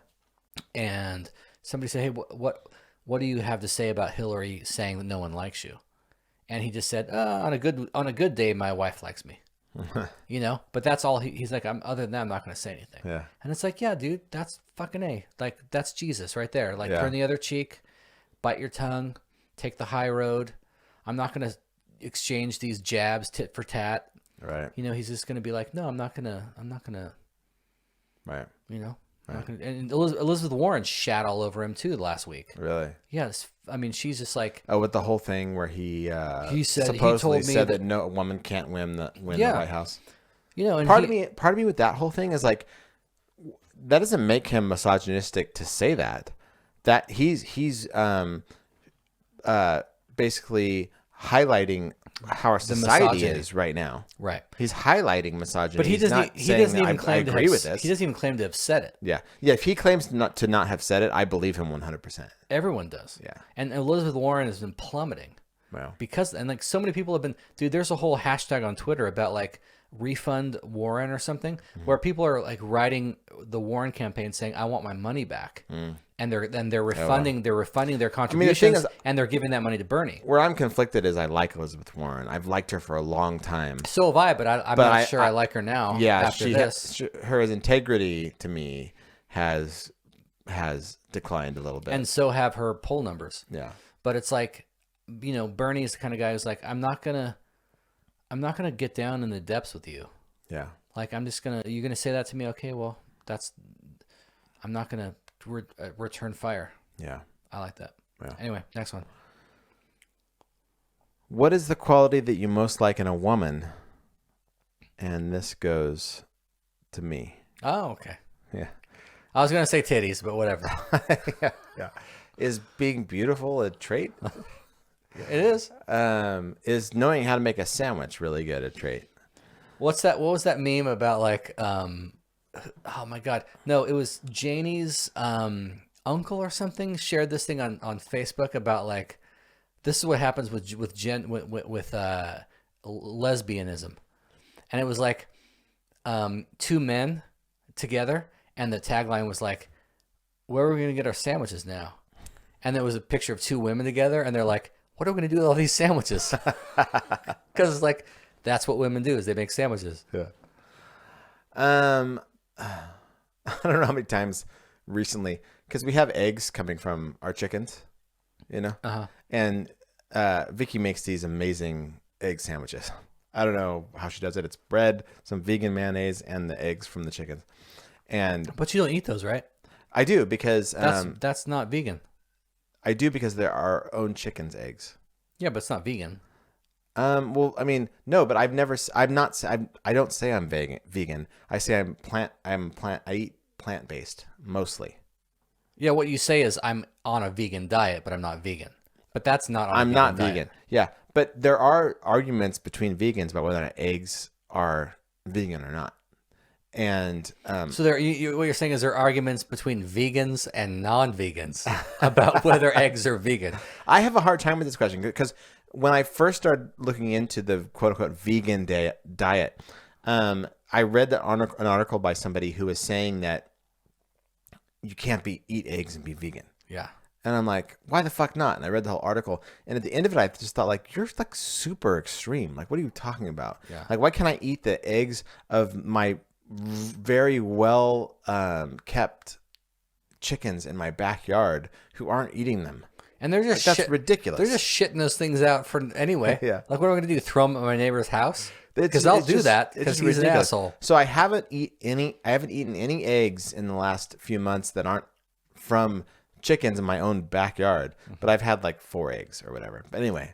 And somebody said, hey, what do you have to say about Hillary saying that no one likes you? And he just said, on a good day, my wife likes me. But that's all he's like, other than that, I'm not going to say anything. Yeah. And it's like, yeah, dude, that's fucking A. Like, that's Jesus right there. Like, Yeah. turn the other cheek, bite your tongue, take the high road. I'm not going to exchange these jabs tit for tat. Right. He's just going to be like, no, I'm not going to, right. Right. And Elizabeth Warren shat all over him too last week. Really? Yes. I mean, she's just like, with the whole thing where he supposedly told me said that no woman can't win the White House. And part of me with that whole thing is like, that doesn't make him misogynistic to say that. That he's basically highlighting how our society is right now. Right. He's highlighting misogyny. But he doesn't even claim to agree with this. He doesn't even claim to have said it. Yeah. Yeah. If he claims not to have said it, I believe him 100%. Everyone does. Yeah. And Elizabeth Warren has been plummeting. Wow. Because, and like so many people have been, dude, there's a whole hashtag on Twitter about like refund Warren or something, where people are like writing the Warren campaign saying, I want my money back. And they're refunding their contributions, and they're giving that money to Bernie. Where I'm conflicted is I like Elizabeth Warren. I've liked her for a long time. So have I, but I'm not sure I like her now. Yeah, after this. Her integrity to me has declined a little bit, and so have her poll numbers. Yeah, but it's like, Bernie is the kind of guy who's like, I'm not gonna get down in the depths with you. Yeah, like you're gonna say that to me? Okay, well, I'm not gonna return fire. Yeah, I like that. Yeah. Anyway, next one. What is the quality that you most like in a woman? And this goes to me. Oh, okay. Yeah. I was gonna say titties, but whatever. Yeah. Is being beautiful a trait? It is. Is knowing how to make a sandwich really good a trait? What was that meme about like oh my God. No, it was Janie's uncle or something shared this thing on Facebook about like, this is what happens with lesbianism. And it was like two men together, and the tagline was like, where are we going to get our sandwiches now? And there was a picture of two women together, and they're like, what are we going to do with all these sandwiches? Because it's like, that's what women do, is they make sandwiches. Yeah. I don't know how many times recently, because we have eggs coming from our chickens, you know? And Vicky makes these amazing egg sandwiches. I don't know how she does it. It's bread, some vegan mayonnaise, and the eggs from the chickens. But you don't eat those, right? I do, because that's not vegan. I do, because they're our own chicken's eggs. Yeah, but it's not vegan. Well, I mean, no, but I don't say I'm vegan. I say I eat plant-based mostly. Yeah, what you say is I'm on a vegan diet, but I'm not vegan. But that's not on a I'm not diet. vegan. Yeah, but there are arguments between vegans about whether or not eggs are vegan or not. And so what you're saying is there are arguments between vegans and non-vegans about whether eggs are vegan. I have a hard time with this question, because when I first started looking into the quote-unquote vegan diet, I read an article by somebody who was saying that you can't eat eggs and be vegan. Yeah. And I'm like, why the fuck not? And I read the whole article, and at the end of it, I just thought, like, you're like super extreme. Like, what are you talking about? Yeah. Like, why can't I eat the eggs of my very well kept chickens in my backyard who aren't eating them? And they're just that's ridiculous. They're just shitting those things out for anyway. Yeah. Like, what am I going to do? Throw them at my neighbor's house? Because I'll do that because he's ridiculous. An asshole. So I haven't eaten any eggs in the last few months that aren't from chickens in my own backyard. But I've had like 4 eggs or whatever. But anyway,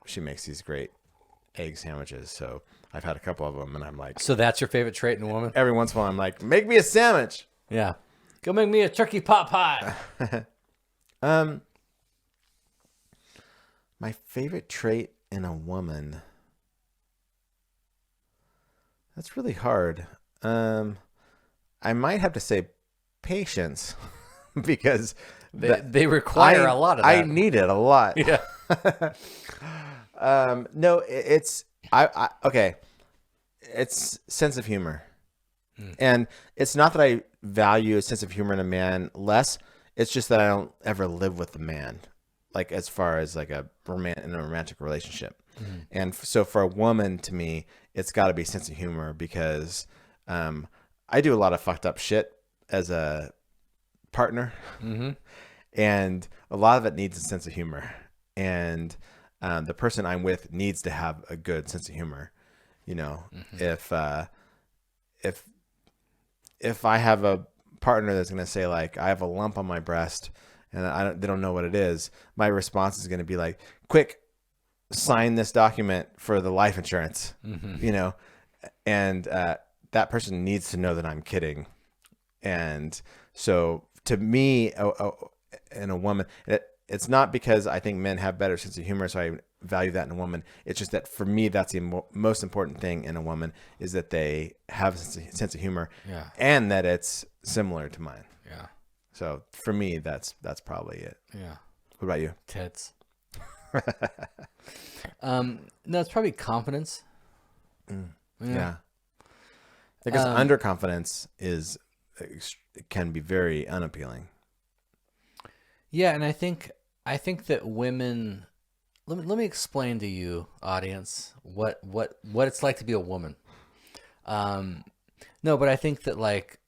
she makes these great egg sandwiches. So I've had a couple of them, and I'm like, so that's your favorite trait in a woman? Every once in a while, I'm like, make me a sandwich. Yeah. Go make me a turkey pot pie. My favorite trait in a woman. That's really hard. I might have to say patience, because they require a lot of that. I need it a lot. Yeah. No, it's okay. It's sense of humor, and it's not that I value a sense of humor in a man less. It's just that I don't ever live with a man, like as far as like in a romantic relationship. And so for a woman, to me, it's got to be sense of humor, because I do a lot of fucked up shit as a partner, and a lot of it needs a sense of humor, and the person I'm with needs to have a good sense of humor. You know, if I have a partner that's going to say, like, I have a lump on my breast and they don't know what it is, my response is going to be like, quick, sign this document for the life insurance, you know, and that person needs to know that I'm kidding. And so to me, in a woman, it's not because I think men have better sense of humor, so I value that in a woman. It's just that for me, that's the most important thing in a woman, is that they have a sense of humor, and that it's similar to mine. Yeah. So for me, that's probably it. Yeah. What about you? Tits. No, it's probably confidence. Yeah. Because underconfidence can be very unappealing. Yeah, and I think that women. Let me explain to you, audience, what it's like to be a woman. No, but I think that like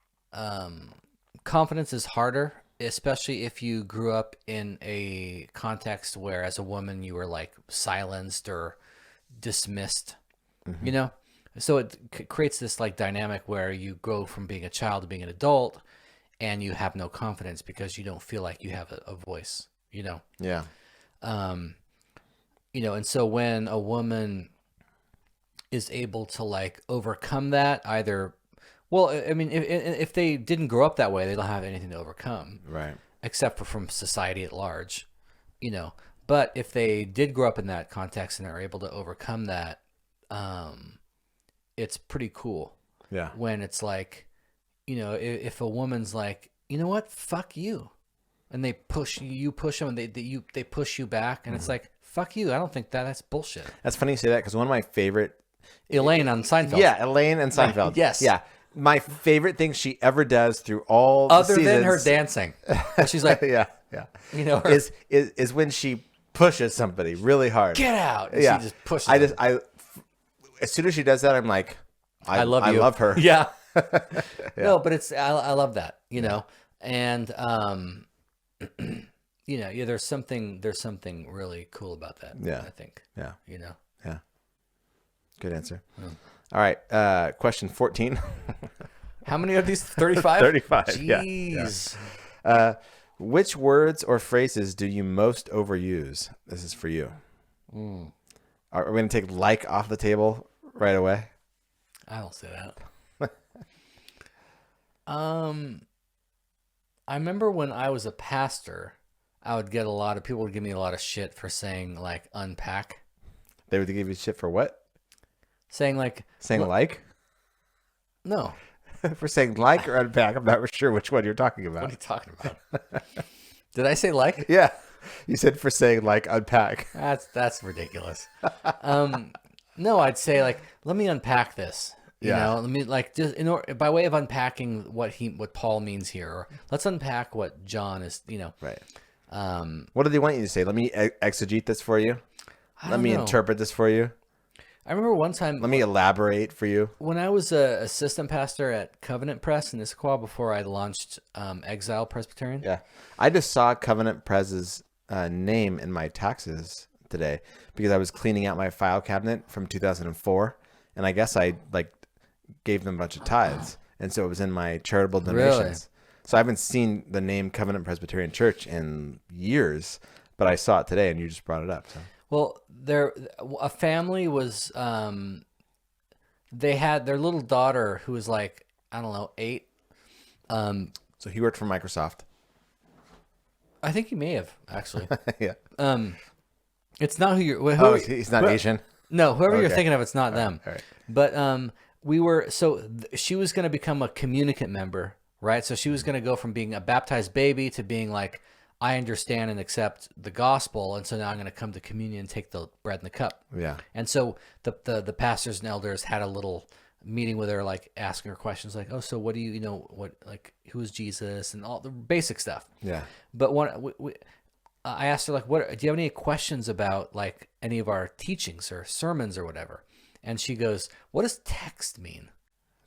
confidence is harder, especially if you grew up in a context where, as a woman, you were like silenced or dismissed. You know, so it creates this like dynamic where you go from being a child to being an adult, and you have no confidence because you don't feel like you have a voice. You know. Yeah. You know, and so when a woman is able to like overcome that, either, well, I mean, if they didn't grow up that way, they don't have anything to overcome, right? Except for from society at large, you know. But if they did grow up in that context and are able to overcome that, it's pretty cool. Yeah. When it's like, if a woman's like, you know what, fuck you, and they push you push them, and they push you back, and it's like, fuck you. I don't think that's bullshit. That's funny you say that, because one of my favorite Elaine on Seinfeld. Yeah, Elaine and Seinfeld. Yes. Yeah. My favorite thing she ever does through all Other the seasons, than her dancing. She's like, yeah. Is when she pushes somebody really hard. Get out. And Yeah. she just pushes them. As soon as she does that, I'm like, I love you. I love her. Yeah. No, but I love that, and there's something really cool about that. Yeah. I think. Yeah. Yeah. Good answer. All right. Question 14. How many of these? 35? 35. Jeez. Yeah. Which words or phrases do you most overuse? This is for you. Are we going to take like off the table right away? I don't say that. I remember when I was a pastor, I would get people would give me a lot of shit for saying like unpack. They would give you shit for what? Saying like. No. For saying like or unpack, I'm not sure which one you're talking about. What are you talking about? Did I say like? Yeah. You said for saying like unpack. That's ridiculous. No, I'd say like, let me unpack this. Let me like just by way of unpacking what Paul means here, or let's unpack what John is. Right. What do they want you to say? Let me exegete this for you. Let me interpret this for you. I remember one time. Let me elaborate for you. When I was a assistant pastor at Covenant Press in Issaquah before I launched Exile Presbyterian. Yeah, I just saw Covenant Press's name in my taxes today because I was cleaning out my file cabinet from 2004, and I guess I gave them a bunch of tithes, and so it was in my charitable donations. Really? So I haven't seen the name Covenant Presbyterian Church in years, but I saw it today, and you just brought it up. So. Well, a family was, they had their little daughter who was like, I don't know, 8. So he worked for Microsoft. I think he may have, actually. Yeah. It's not who he's not Asian? No, whoever you're Okay. thinking of, it's not them. All right. But she was going to become a communicant member, right? So she was going to go from being a baptized baby to being like, I understand and accept the gospel, and so now I'm going to come to communion and take the bread and the cup. Yeah. And so the pastors and elders had a little meeting with her, like asking her questions, like, "Oh, so what do you who is Jesus?" and all the basic stuff. Yeah. But I asked her, like, do you have any questions about like any of our teachings or sermons or whatever? And she goes, "What does text mean?"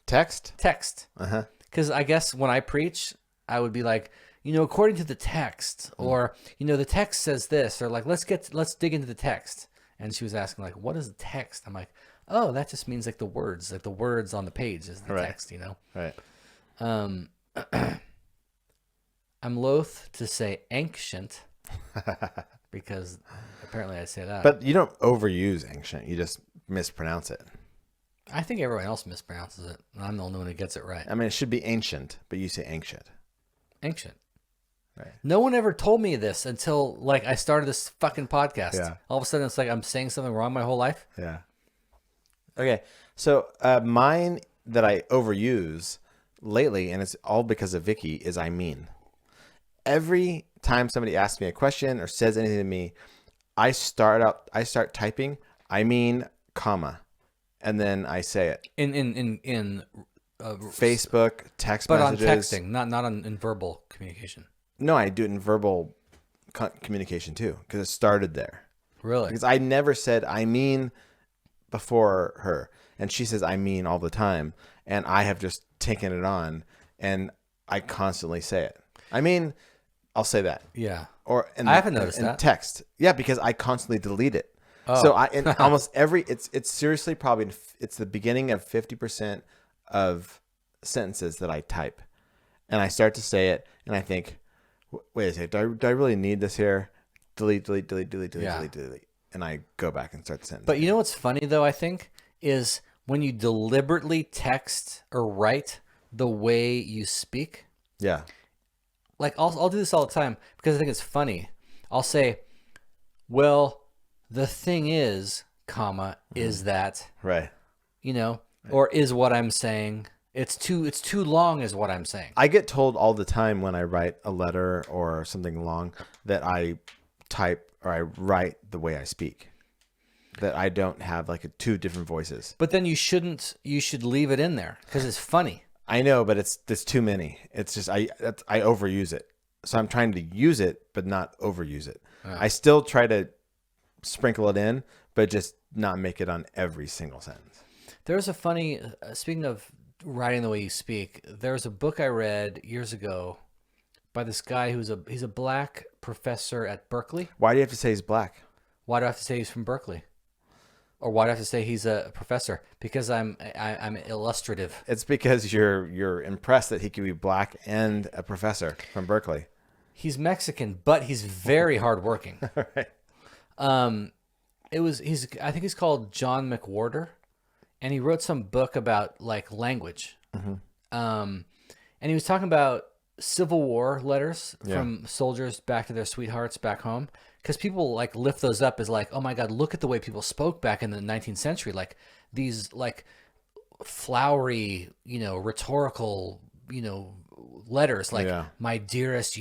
Text? Text. Uh-huh. Because I guess when I preach, I would be like, according to the text, or the text says this, or like let's dig into the text. And she was asking like, what is the text? I'm like, oh, that just means like the words on the page is the Right. text, Right. I'm loath to say ancient because apparently I say that. But you don't overuse ancient. You just mispronounce it. I think everyone else mispronounces it, and I'm the only one who gets it right. I mean, it should be ancient, but you say ancient. Ancient. Right. No one ever told me this until like I started this fucking podcast. Yeah. All of a sudden it's like I'm saying something wrong my whole life. Yeah. Okay. So mine that I overuse lately, and it's all because of Vicky, is I mean. Every time somebody asks me a question or says anything to me, I start typing, I mean, comma, and then I say it. In Facebook, text but messages. on texting, not in verbal communication. No, I do it in verbal communication too, because it started there. Really? Because I never said I mean before her, and she says I mean all the time, and I have just taken it on, and I constantly say it. I mean, I'll say that. Yeah. Or I haven't noticed that. Text. Yeah, because I constantly delete it. Oh. So in almost every it's seriously probably it's the beginning of 50% of sentences that I type, and I start to say it, and I think, wait a second, do I really need this here? Delete, Yeah. delete. And I go back and start the sentence. But you know what's funny though, I think, is when you deliberately text or write the way you speak. Yeah. Like I'll do this all the time because I think it's funny. I'll say, well, the thing is, comma, is that, Right. or is what I'm saying. It's too long, is what I'm saying. I get told all the time when I write a letter or something long that I type or I write the way I speak. That I don't have like two different voices. But then you shouldn't. You should leave it in there because it's funny. I know, but there's too many. It's just I overuse it. So I'm trying to use it, but not overuse it. I still try to sprinkle it in, but just not make it on every single sentence. There's a funny. Speaking of writing the way you speak, there's a book I read years ago by this guy he's a black professor at Berkeley. Why do you have to say he's black? Why do I have to say he's from Berkeley? Or why do I have to say he's a professor? Because I'm illustrative. It's because you're impressed that he could be black and a professor from Berkeley. He's Mexican, but he's very hardworking. Right. I think he's called John McWhorter, and he wrote some book about like language. Mm-hmm. And he was talking about Civil War letters from soldiers back to their sweethearts back home. Because people like lift those up as like, oh my God, look at the way people spoke back in the 19th century. Like these like flowery, rhetorical, letters like my dearest,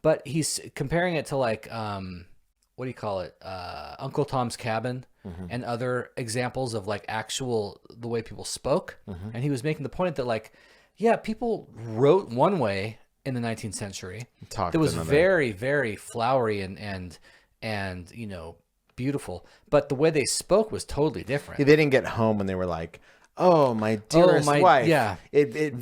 but he's comparing it to like, what do you call it? Uncle Tom's Cabin and other examples of like the way people spoke. And he was making the point that like, yeah, people wrote one way in the 19th century. It was very, very flowery and beautiful. But the way they spoke was totally different. They didn't get home when they were like, "Oh, my dearest wife." Yeah. It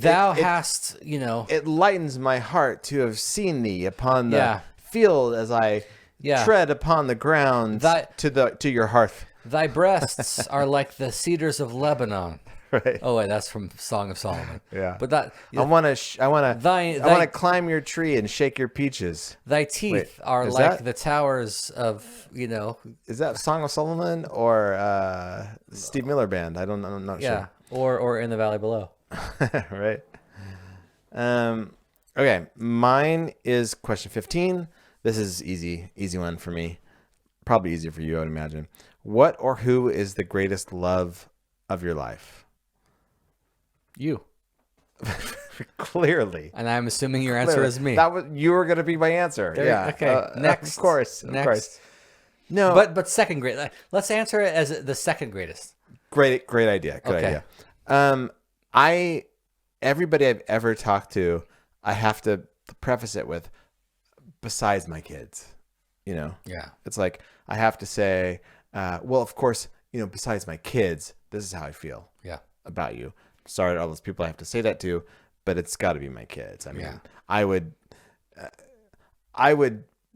lightens my heart to have seen thee upon the field as I tread upon the ground to your hearth. Thy breasts are like the cedars of Lebanon. Right. Oh wait, that's from Song of Solomon. Yeah. But that I want to climb your tree and shake your peaches. Thy teeth are like the towers of, Is that Song of Solomon or Steve Miller Band? I'm not sure. Yeah. Or In the Valley Below. Right. Okay, mine is question 15. This is easy one for me. Probably easier for you, I would imagine. What or who is the greatest love of your life? You. Clearly. And I'm assuming your answer is me. You were going to be my answer. Okay. Next. Of course. No. But second grade. Let's answer it as the second greatest. Great idea. Good idea. Everybody I've ever talked to, I have to preface it with, besides my kids, Yeah. It's like, I have to say, well, of course, besides my kids, this is how I feel about you. Sorry to all those people I have to say that to, but it's got to be my kids. I mean, I would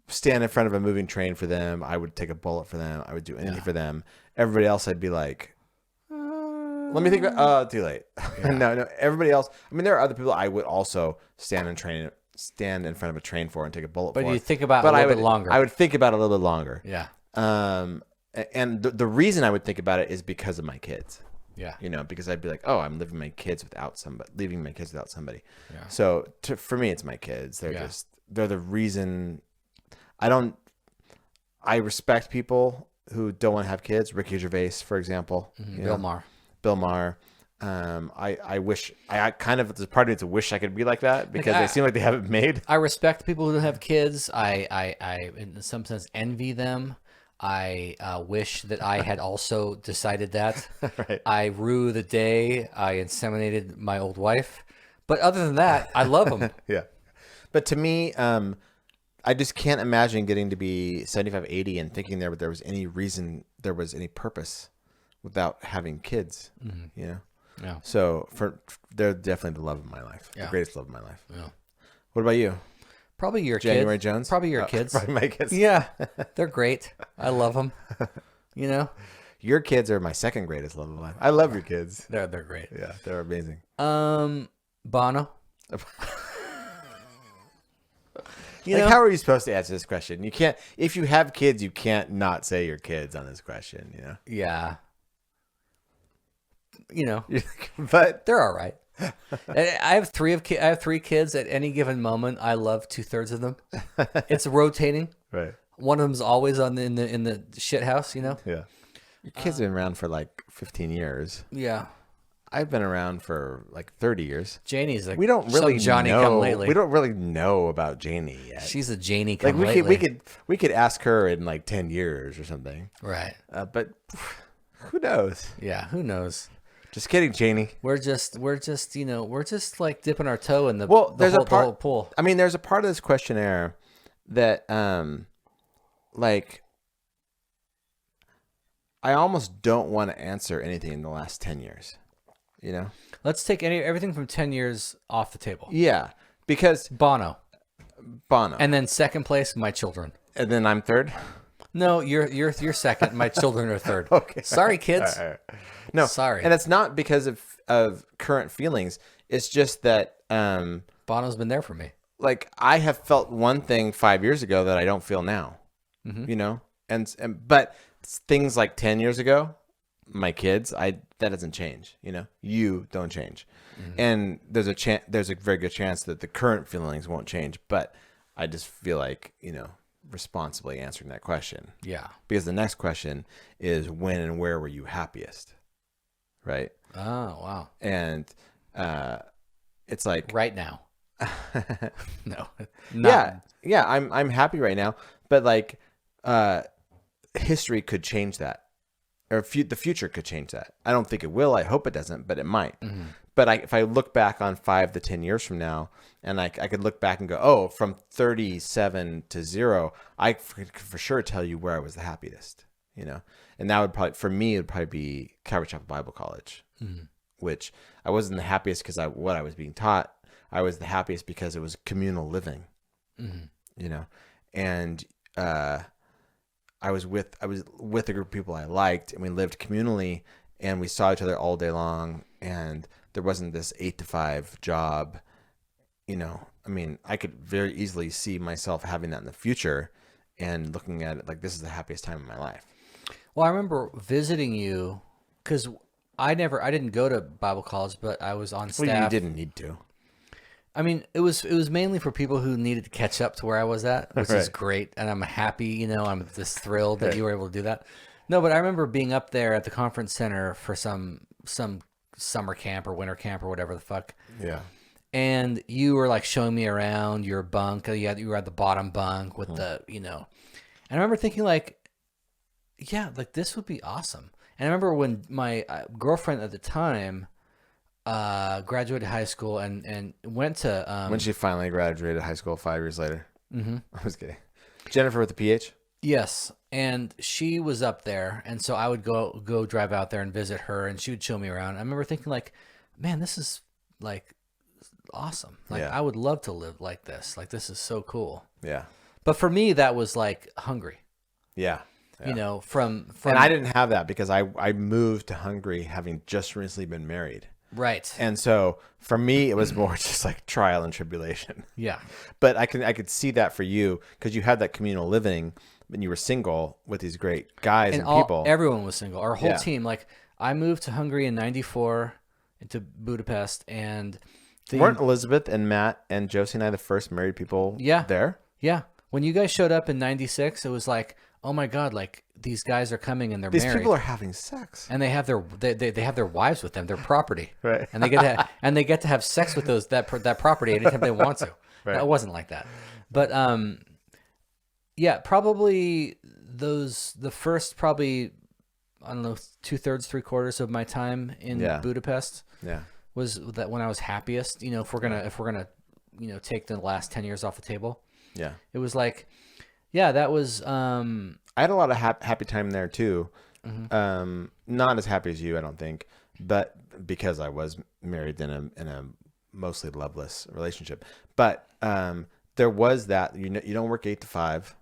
stand in front of a moving train for them. I would take a bullet for them. I would do anything for them. Everybody else, I'd be like, let me think about. Too late. Yeah. No. Everybody else. I mean, there are other people I would also stand in front of a train for and take a bullet for. But you think about it a little bit longer. I would think about it a little bit longer. Yeah. And the reason I would think about it is because of my kids. Yeah. Because I'd be like, oh, I'm leaving my kids without somebody. Yeah. So for me, it's my kids. They're the reason. I respect people who don't want to have kids. Ricky Gervais, for example. Mm-hmm. Bill Maher. I wish, there's part of me to wish I could be like that because they seem like they have it made. I respect people who don't have kids. I in some sense envy them. I wish that I had also decided that. Right. I rue the day I inseminated my old wife. But other than that, I love them. Yeah. But to me, I just can't imagine getting to be 75, 80 and thinking there was any reason, there was any purpose without having kids, Yeah. So they're definitely the love of my life, the greatest love of my life. Yeah. What about you? Probably your January kids. Jones? Probably your kids. Probably my kids. Yeah. They're great. I love them. Your kids are my second greatest love of life. I love your kids. They're great. Yeah, they're amazing. Bono. How are you supposed to answer this question? You can't. If you have kids, you can't not say your kids on this question. Yeah. But they're all right. I have three kids. At any given moment, I love 2/3 of them. It's rotating. Right. One of them's always in the shit house. Yeah. Your kids have been around for like 15 years. Yeah. I've been around for like 30 years. Janie's like We don't really some Johnny know. come lately. We don't really know about Janie yet. She's a Janie like come lately. we could ask her in like 10 years or something. Right. But who knows? Yeah, who knows? Just kidding, Janie. We're just like dipping our toe in the there's the whole pool. I mean, there's a part of this questionnaire that like I almost don't want to answer anything in the last 10 years. You know? Let's take everything from 10 years off the table. Yeah, because Bono. And then second place, my children. And then I'm third? No, you're second. My children are third. Okay. Sorry, kids. All right. No, sorry. And it's not because of current feelings. It's just that Bono's been there for me. Like I have felt one thing 5 years ago that I don't feel now. Mm-hmm. You know? But things like 10 years ago, my kids, that doesn't change, you know. You don't change. Mm-hmm. And there's a very good chance that the current feelings won't change, but I just feel like, you know, responsibly answering that question. Yeah. Because the next question is when and where were you happiest? Right? Oh, wow. And it's like right now. No. Yeah, I'm happy right now, but like history could change that. Or the future could change that. I don't think it will. I hope it doesn't, but it might. Mm-hmm. But if I look back on 5 to 10 years from now, and I could look back and go, oh, from 37 to 0, I could for sure tell you where I was the happiest, you know? And that would probably, for me, it would probably be Calvary Chapel Bible College, which I wasn't the happiest because what I was being taught. I was the happiest because it was communal living, you know? And I was with a group of people I liked, and we lived communally, and we saw each other all day long, and there wasn't this 8 to 5 job, you know. I mean, I could very easily see myself having that in the future and looking at it like this is the happiest time of my life. Well, I remember visiting you because I didn't go to Bible college, but I was on staff. Well, you didn't need to. I mean, it was mainly for people who needed to catch up to where I was at, which is great, and I'm happy. You know, I'm just thrilled that you were able to do that. No, but I remember being up there at the conference center for some summer camp or winter camp or whatever the fuck. Yeah. And you were like showing me around your bunk. You were at the bottom bunk with the, you know. And I remember thinking like, yeah, like this would be awesome. And I remember when my girlfriend at the time graduated high school and went to when she finally graduated high school 5 years later. Mm-hmm. I was kidding. Jennifer with the PH? Yes, and she was up there, and so I would go drive out there and visit her, and she would show me around. I remember thinking like, man, this is like awesome. Like I would love to live like this. Like this is so cool. Yeah. But for me, that was like Hungary. Yeah. You know, from and I didn't have that because I moved to Hungary having just recently been married. Right. And so for me, it was more just like trial and tribulation. Yeah. But I could see that for you because you had that communal living and you were single with these great guys and people. Everyone was single. Our whole team. Like I moved to Hungary in '94 into Budapest, and weren't Elizabeth and Matt and Josie and I the first married people there? Yeah. When you guys showed up in '96, it was like, oh my God, like these guys are coming and they're married. These people are having sex, and they have their wives with them, their property, right? And they get to have sex with that property anytime they want to. Right. No, it wasn't like that, but yeah, probably the first probably I don't know 2/3, 3/4 of my time in Budapest. Yeah, was that when I was happiest. You know, if we're gonna you know take the last 10 years off the table. Yeah, it was like, yeah, that was. I had a lot of happy time there too. Mm-hmm. Not as happy as you, I don't think, but because I was married in a mostly loveless relationship. But there was that you don't work 8 to 5,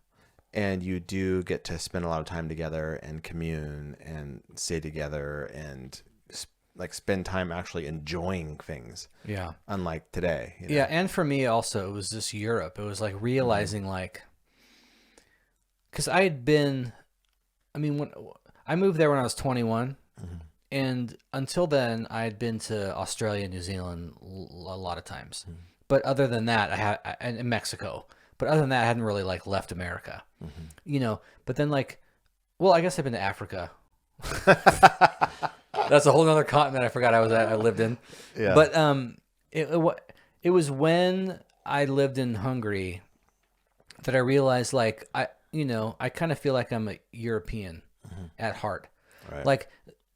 and you do get to spend a lot of time together and commune and stay together and like spend time actually enjoying things. Yeah, unlike today. You know? Yeah, and for me also, it was just Europe. It was like realizing like. Because I had been, I mean, when I moved there when I was 21, and until then I had been to Australia, New Zealand a lot of times. But other than that, and Mexico. But other than that, I hadn't really like left America, you know. But then like, well, I guess I've been to Africa. That's a whole other continent I forgot I lived in. Yeah. But it was when I lived in Hungary that I realized, like, I kind of feel like I'm a European at heart. Right. Like,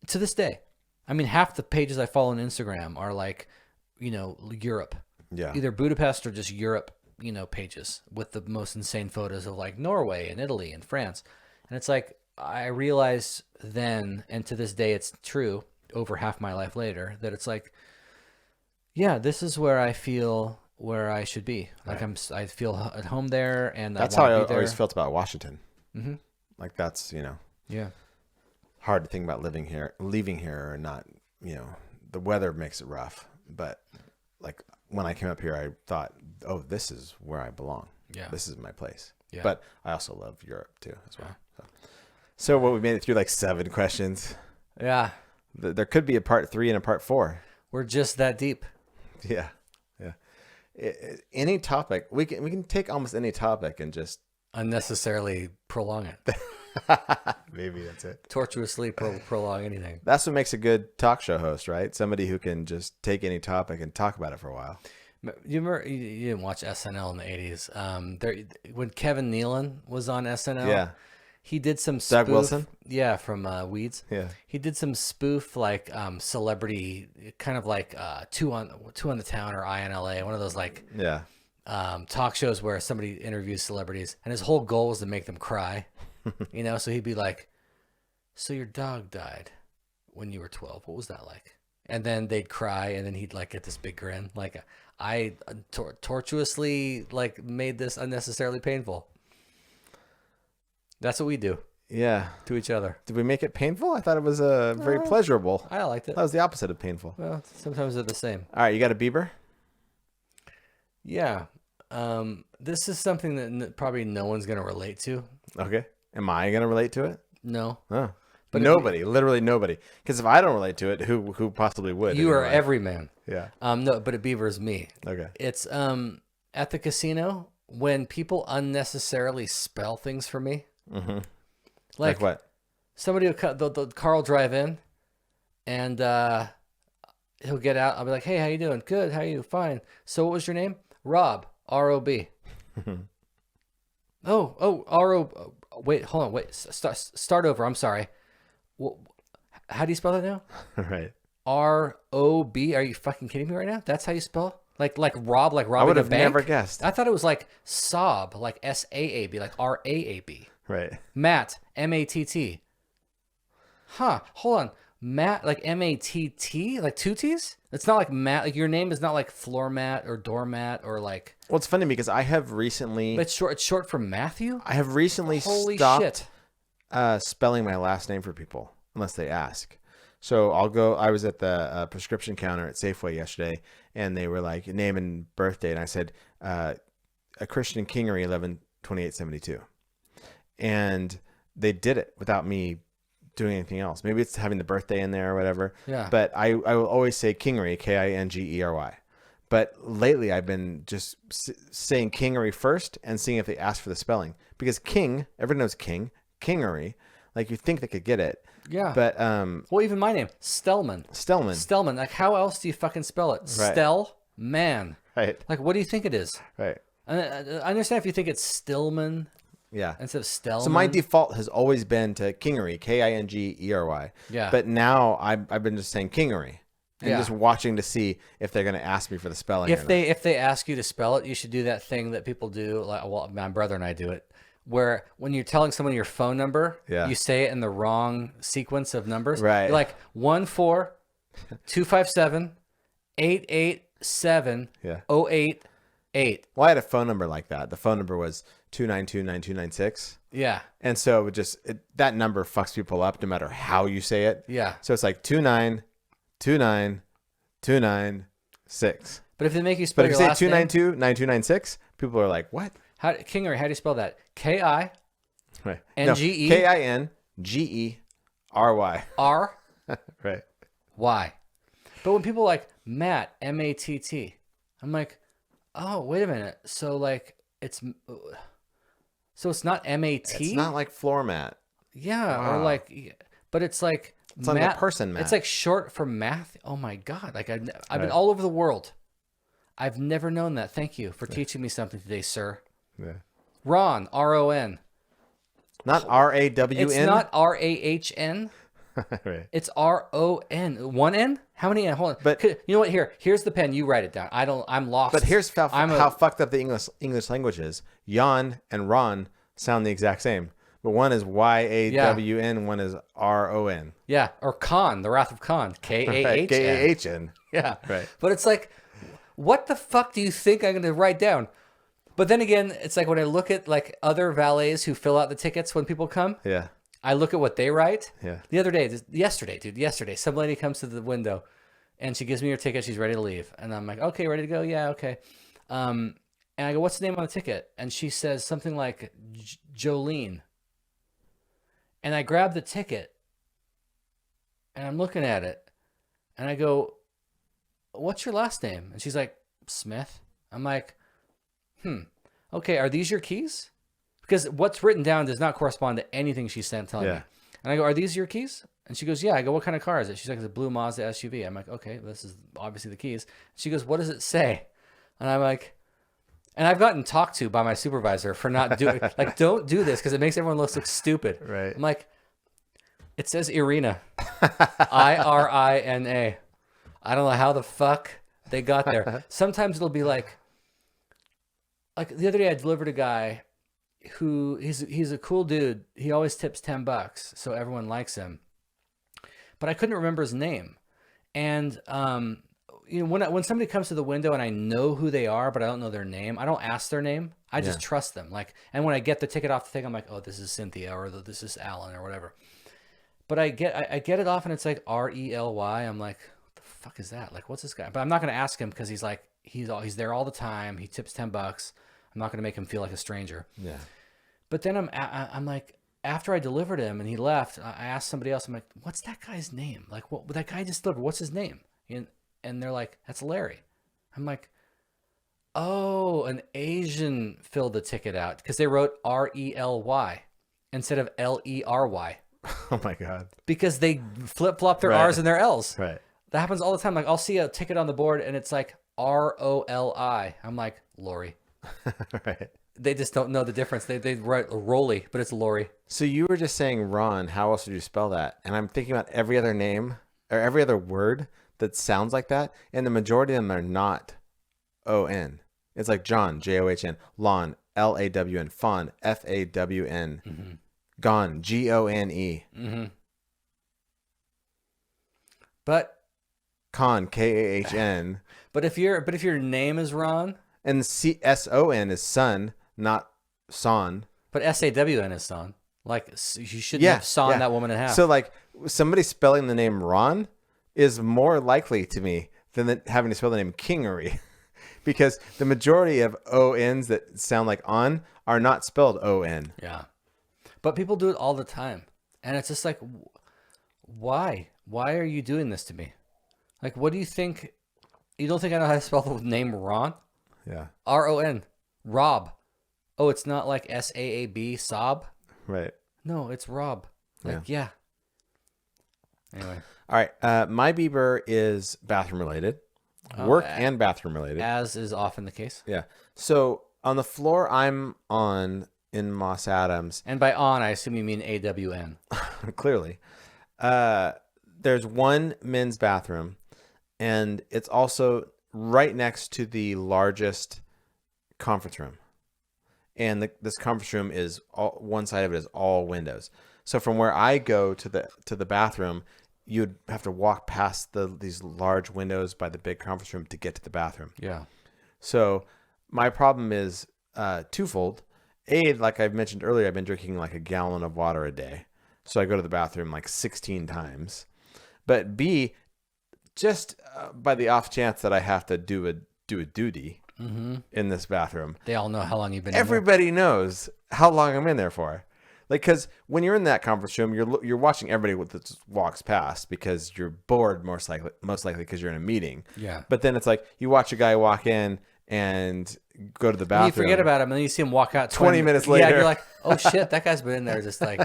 to this day, I mean, half the pages I follow on Instagram are like, Europe. Yeah. Either Budapest or just Europe, pages with the most insane photos of like Norway and Italy and France. And it's like, I realized then, and to this day, it's true over half my life later, that it's like, yeah, this is where I feel where I should be. Like I feel at home there, and That's I how I want to be always there. felt about Washington. Mm-hmm. Like that's, Yeah. hard to think about leaving here or not, the weather makes it rough. But like when I came up here, I thought, oh, this is where I belong. Yeah. This is my place. Yeah. But I also love Europe too, as well. So what, we made it through like 7 questions. Yeah. There could be a part 3 and a part 4. We're just that deep. Yeah. Yeah. Any topic, we can take almost any topic and just Unnecessarily prolong it. maybe that's it. Tortuously prolong anything. That's what makes a good talk show host, right? Somebody who can just take any topic and talk about it for a while. You remember, you didn't watch SNL in the 80s. When Kevin Nealon was on SNL, Yeah. he did some spoof. Doug Wilson? Yeah, from Weeds. Yeah. He did some spoof, like celebrity, kind of like Two on the Town or INLA, one of those like Yeah. talk shows where somebody interviews celebrities, and his whole goal was to make them cry. So he'd be like, "So your dog died when you were 12. What was that like?" And then they'd cry, and then he'd like get this big grin, like, I tortuously like made this unnecessarily painful. That's what we do Yeah. to each other. Did we make it painful? I thought it was very pleasurable. I liked it. That was the opposite of painful. Well, sometimes they're the same. All right, you got a Bieber? Yeah. This is something that probably no one's going to relate to. Okay. Am I going to relate to it? No. Oh. But nobody, literally nobody. Because if I don't relate to it, who possibly would? You are anyway? every man. Yeah. No, but a Biebers me. Okay. It's at the casino when people unnecessarily spell things for me. Mm-hmm. Like what? Somebody will the car will drive in, and he'll get out. I'll be like, "Hey, how you doing? Good. How you? Fine. So what was your name? Rob. R-O-B. Oh, R-O. Wait, hold on. Wait. Start over. I'm sorry. How do you spell that now? Right. R-O-B. Are you fucking kidding me right now? That's how you spell? Like Rob, like robbing I would a have bank? never guessed. I thought it was like Saab, like S-A-A-B, like R-A-A-B. Right. Matt, M-A-T-T. Huh. Hold on. Matt, like M-A-T-T? Like two T's? It's not like Matt. Like your name is not like floor mat or doormat or like... Well, it's funny because I have recently... But it's short for Matthew? I have recently Holy stopped shit. Spelling my last name for people unless they ask. So I'll go... I was at the prescription counter at Safeway yesterday, and they were like, name and birthday, and I said, a Christian Kingery, 11/28/72. And they did it without me doing anything else. Maybe it's having the birthday in there or whatever. Yeah. But I will always say Kingery, Kingery. But lately I've been just saying Kingery first and seeing if they ask for the spelling. Because King, everyone knows King, Kingery, like you think they could get it. Yeah. But well, even my name, Stellman. Stellman. Like, how else do you fucking spell it? Right. Stell-man. Right. Like, what do you think it is? Right. I understand if you think it's Stillman Yeah. instead of Stellman. So my default has always been to Kingery, Kingery. Yeah. But now I've been just saying Kingery. And Yeah. just watching to see if they're going to ask me for the spelling. If they ask you to spell it, you should do that thing that people do. Like, well, my brother and I do it, where when you're telling someone your phone number, Yeah. you say it in the wrong sequence of numbers. Right. You're like 1-4-257-887-088. Yeah. 088. Well, I had a phone number like that. The phone number was 292-9296. Yeah. And so that number fucks people up no matter how you say it. Yeah. So it's like 2929296. But if they make you spell But if your you say last name, 2929296, people are like, what? Kingery, how do you spell that? K-I Right. N-G-E? Kingery. R Right. Y. But when people are like Matt, M-A-T-T, I'm like, oh, wait a minute. So it's not M-A-T? It's not like floor mat. Yeah, Wow. or like, but it's like It's on the person mat. It's like short for math. Oh my God. Like I've been all over the world. I've never known that. Thank you for teaching me something today, sir. Yeah. Ron, R-O-N. Not R-A-W-N? It's not R-A-H-N. Right. It's R-O-N. One N? How many N? Hold on. But you know what? Here's the pen. You write it down. I'm lost. But here's how fucked up the English language is. Jan and Ron sound the exact same. But one is Y-A-W-N, one is R-O-N. Yeah. Or Khan, the Wrath of Khan. K-A-H-N. Right. K-A-H-N. Yeah. Right. But it's like, what the fuck do you think I'm going to write down? But then again, it's like when I look at like other valets who fill out the tickets when people come. Yeah. I look at what they write. Yeah. The other day, yesterday, some lady comes to the window and she gives me her ticket. She's ready to leave. And I'm like, okay, ready to go? Yeah, okay. And I go, what's the name on the ticket? And she says something like Jolene. And I grab the ticket and I'm looking at it and I go, what's your last name? And she's like, Smith. I'm like, okay, are these your keys? Because what's written down does not correspond to anything she sent telling me. And I go, are these your keys? And she goes, yeah. I go, what kind of car is it? She's like, it's a blue Mazda SUV. I'm like, okay, this is obviously the keys. She goes, what does it say? And I'm like, and I've gotten talked to by my supervisor for not doing, like, don't do this because it makes everyone look stupid. Right. I'm like, it says Irina. I-R-I-N-A. I don't know how the fuck they got there. Sometimes it'll be like the other day I delivered a guy who he's a cool dude. He always tips $10, so everyone likes him. But I couldn't remember his name. And you know, when somebody comes to the window and I know who they are, but I don't know their name, I don't ask their name. I just trust them. Like, and when I get the ticket off the thing, I'm like, oh, this is Cynthia or this is Alan or whatever. But I get it off and it's like R-E-L-Y. I'm like, what the fuck is that? Like, what's this guy? But I'm not gonna ask him because he's like he's there all the time. He tips $10. I'm not going to make him feel like a stranger. Yeah. But then I'm like, after I delivered him and he left, I asked somebody else, I'm like, what's that guy's name? Like, what that guy just delivered, what's his name? And they're like, that's Larry. I'm like, oh, an Asian filled the ticket out because they wrote R-E-L-Y instead of L-E-R-Y. Oh my God. Because they flip-flop their R's and their L's. Right. That happens all the time. Like, I'll see a ticket on the board and it's like R-O-L-I. I'm like, Lori. Right. They just don't know the difference. They write Rolly, but it's Lori. So you were just saying Ron. How else would you spell that? And I'm thinking about every other name or every other word that sounds like that, and the majority of them are not O-N. It's like John, J-O-H-N, Lawn, L-A-W-N, Fawn, F-A-W-N, Gone, G-O-N-E. But Con, K-A-H-N. But if your name is Ron. And S-O-N is son, not son. But S-A-W-N is son. Like, you shouldn't have sawn that woman in half. So, like, somebody spelling the name Ron is more likely to me than having to spell the name Kingery. Because the majority of O-Ns that sound like on are not spelled O-N. Yeah. But people do it all the time. And it's just like, why? Why are you doing this to me? Like, what do you think? You don't think I know how to spell the name Ron? Yeah. R-O-N. Rob. Oh, it's not like S-A-A-B, Sob? Right. No, it's Rob. Like, yeah. Anyway. All right. My Bieber is bathroom related. Work and bathroom related. As is often the case. Yeah. So on the floor I'm on in Moss Adams. And by on, I assume you mean A-W-N. Clearly. There's one men's bathroom, and it's also right next to the largest conference room. And this conference room is one side of it is all windows. So from where I go to the bathroom, you'd have to walk past these large windows by the big conference room to get to the bathroom. Yeah. So my problem is twofold. A, like I've mentioned earlier, I've been drinking like a gallon of water a day. So I go to the bathroom like 16 times. But B, just by the off chance that I have to do a duty in this bathroom. They all know how long you've been Everybody knows how long I'm in there for. Like, because when you're in that conference room, you're watching everybody that walks past because you're bored most likely because you're in a meeting. Yeah. But then it's like you watch a guy walk in and go to the bathroom. And you forget about him, and then you see him walk out 20 minutes later. Yeah, you're like, oh shit, that guy's been in there just like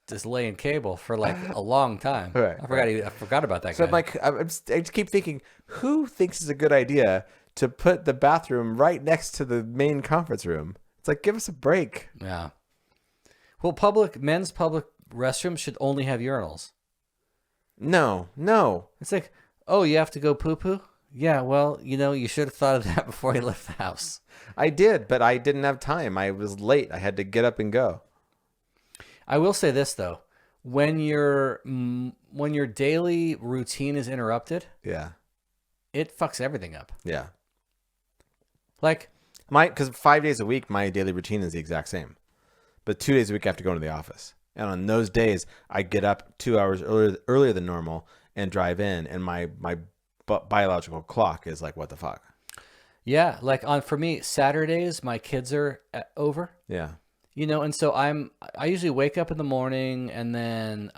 just laying cable for like a long time. Right, I forgot about that So guy. I just keep thinking, who thinks it's a good idea to put the bathroom right next to the main conference room? It's like, give us a break. Yeah. Well, men's public restrooms should only have urinals. No. It's like, oh, you have to go poo-poo? Yeah, well, you should have thought of that before you left the house. I did, but I didn't have time. I was late. I had to get up and go. I will say this though, when your daily routine is interrupted, Yeah. it fucks everything up. Yeah. Like, Because 5 days a week, my daily routine is the exact same. But 2 days a week, I have to go into the office. And on those days, I get up 2 hours earlier than normal and drive in. And my biological clock is like, what the fuck? yeah, like for me, Saturdays, my kids are over. Yeah. And so I usually wake up in the morning and then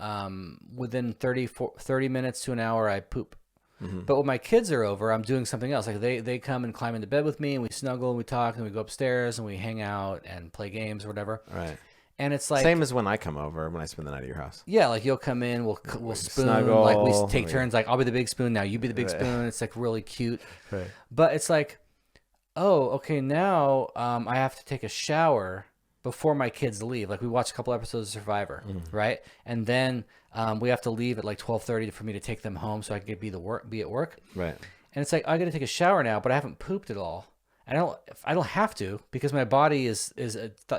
within 30 minutes to an hour, I poop. Mm-hmm. But when my kids are over, I'm doing something else. Like they come and climb into bed with me and we snuggle and we talk and we go upstairs and we hang out and play games or whatever. Right. And it's like same as when I come over, when I spend the night at your house. Yeah, like you'll come in, we'll spoon, snuggle, like we take turns. Like I'll be the big spoon, now you be the big spoon. It's like really cute. Right. But it's like, oh, okay, now I have to take a shower before my kids leave. Like we watch a couple episodes of Survivor, right? And then we have to leave at like 12:30 for me to take them home so I can be at work. Right. And it's like I got to take a shower now, but I haven't pooped at all. I don't have to because my body is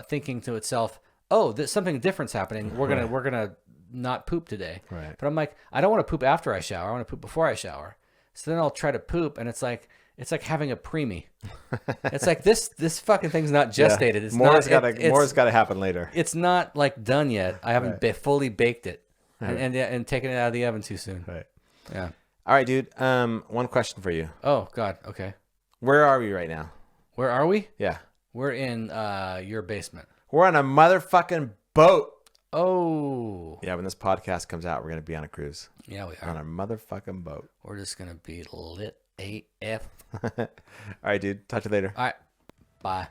thinking to itself, oh, there's something different's happening. We're gonna not poop today. Right. But I'm like, I don't want to poop after I shower. I want to poop before I shower. So then I'll try to poop, and it's like having a preemie. It's like this fucking thing's not gestated. Yeah. It's More's not. got to happen later. It's not like done yet. I haven't fully baked it, and taken it out of the oven too soon. Right. Yeah. All right, dude. One question for you. Oh God. Okay. Where are we right now? Where are we? Yeah. We're in your basement. We're on a motherfucking boat. Oh. Yeah, when this podcast comes out, we're going to be on a cruise. Yeah, we are. On a motherfucking boat. We're just going to be lit AF. All right, dude. Talk to you later. All right. Bye.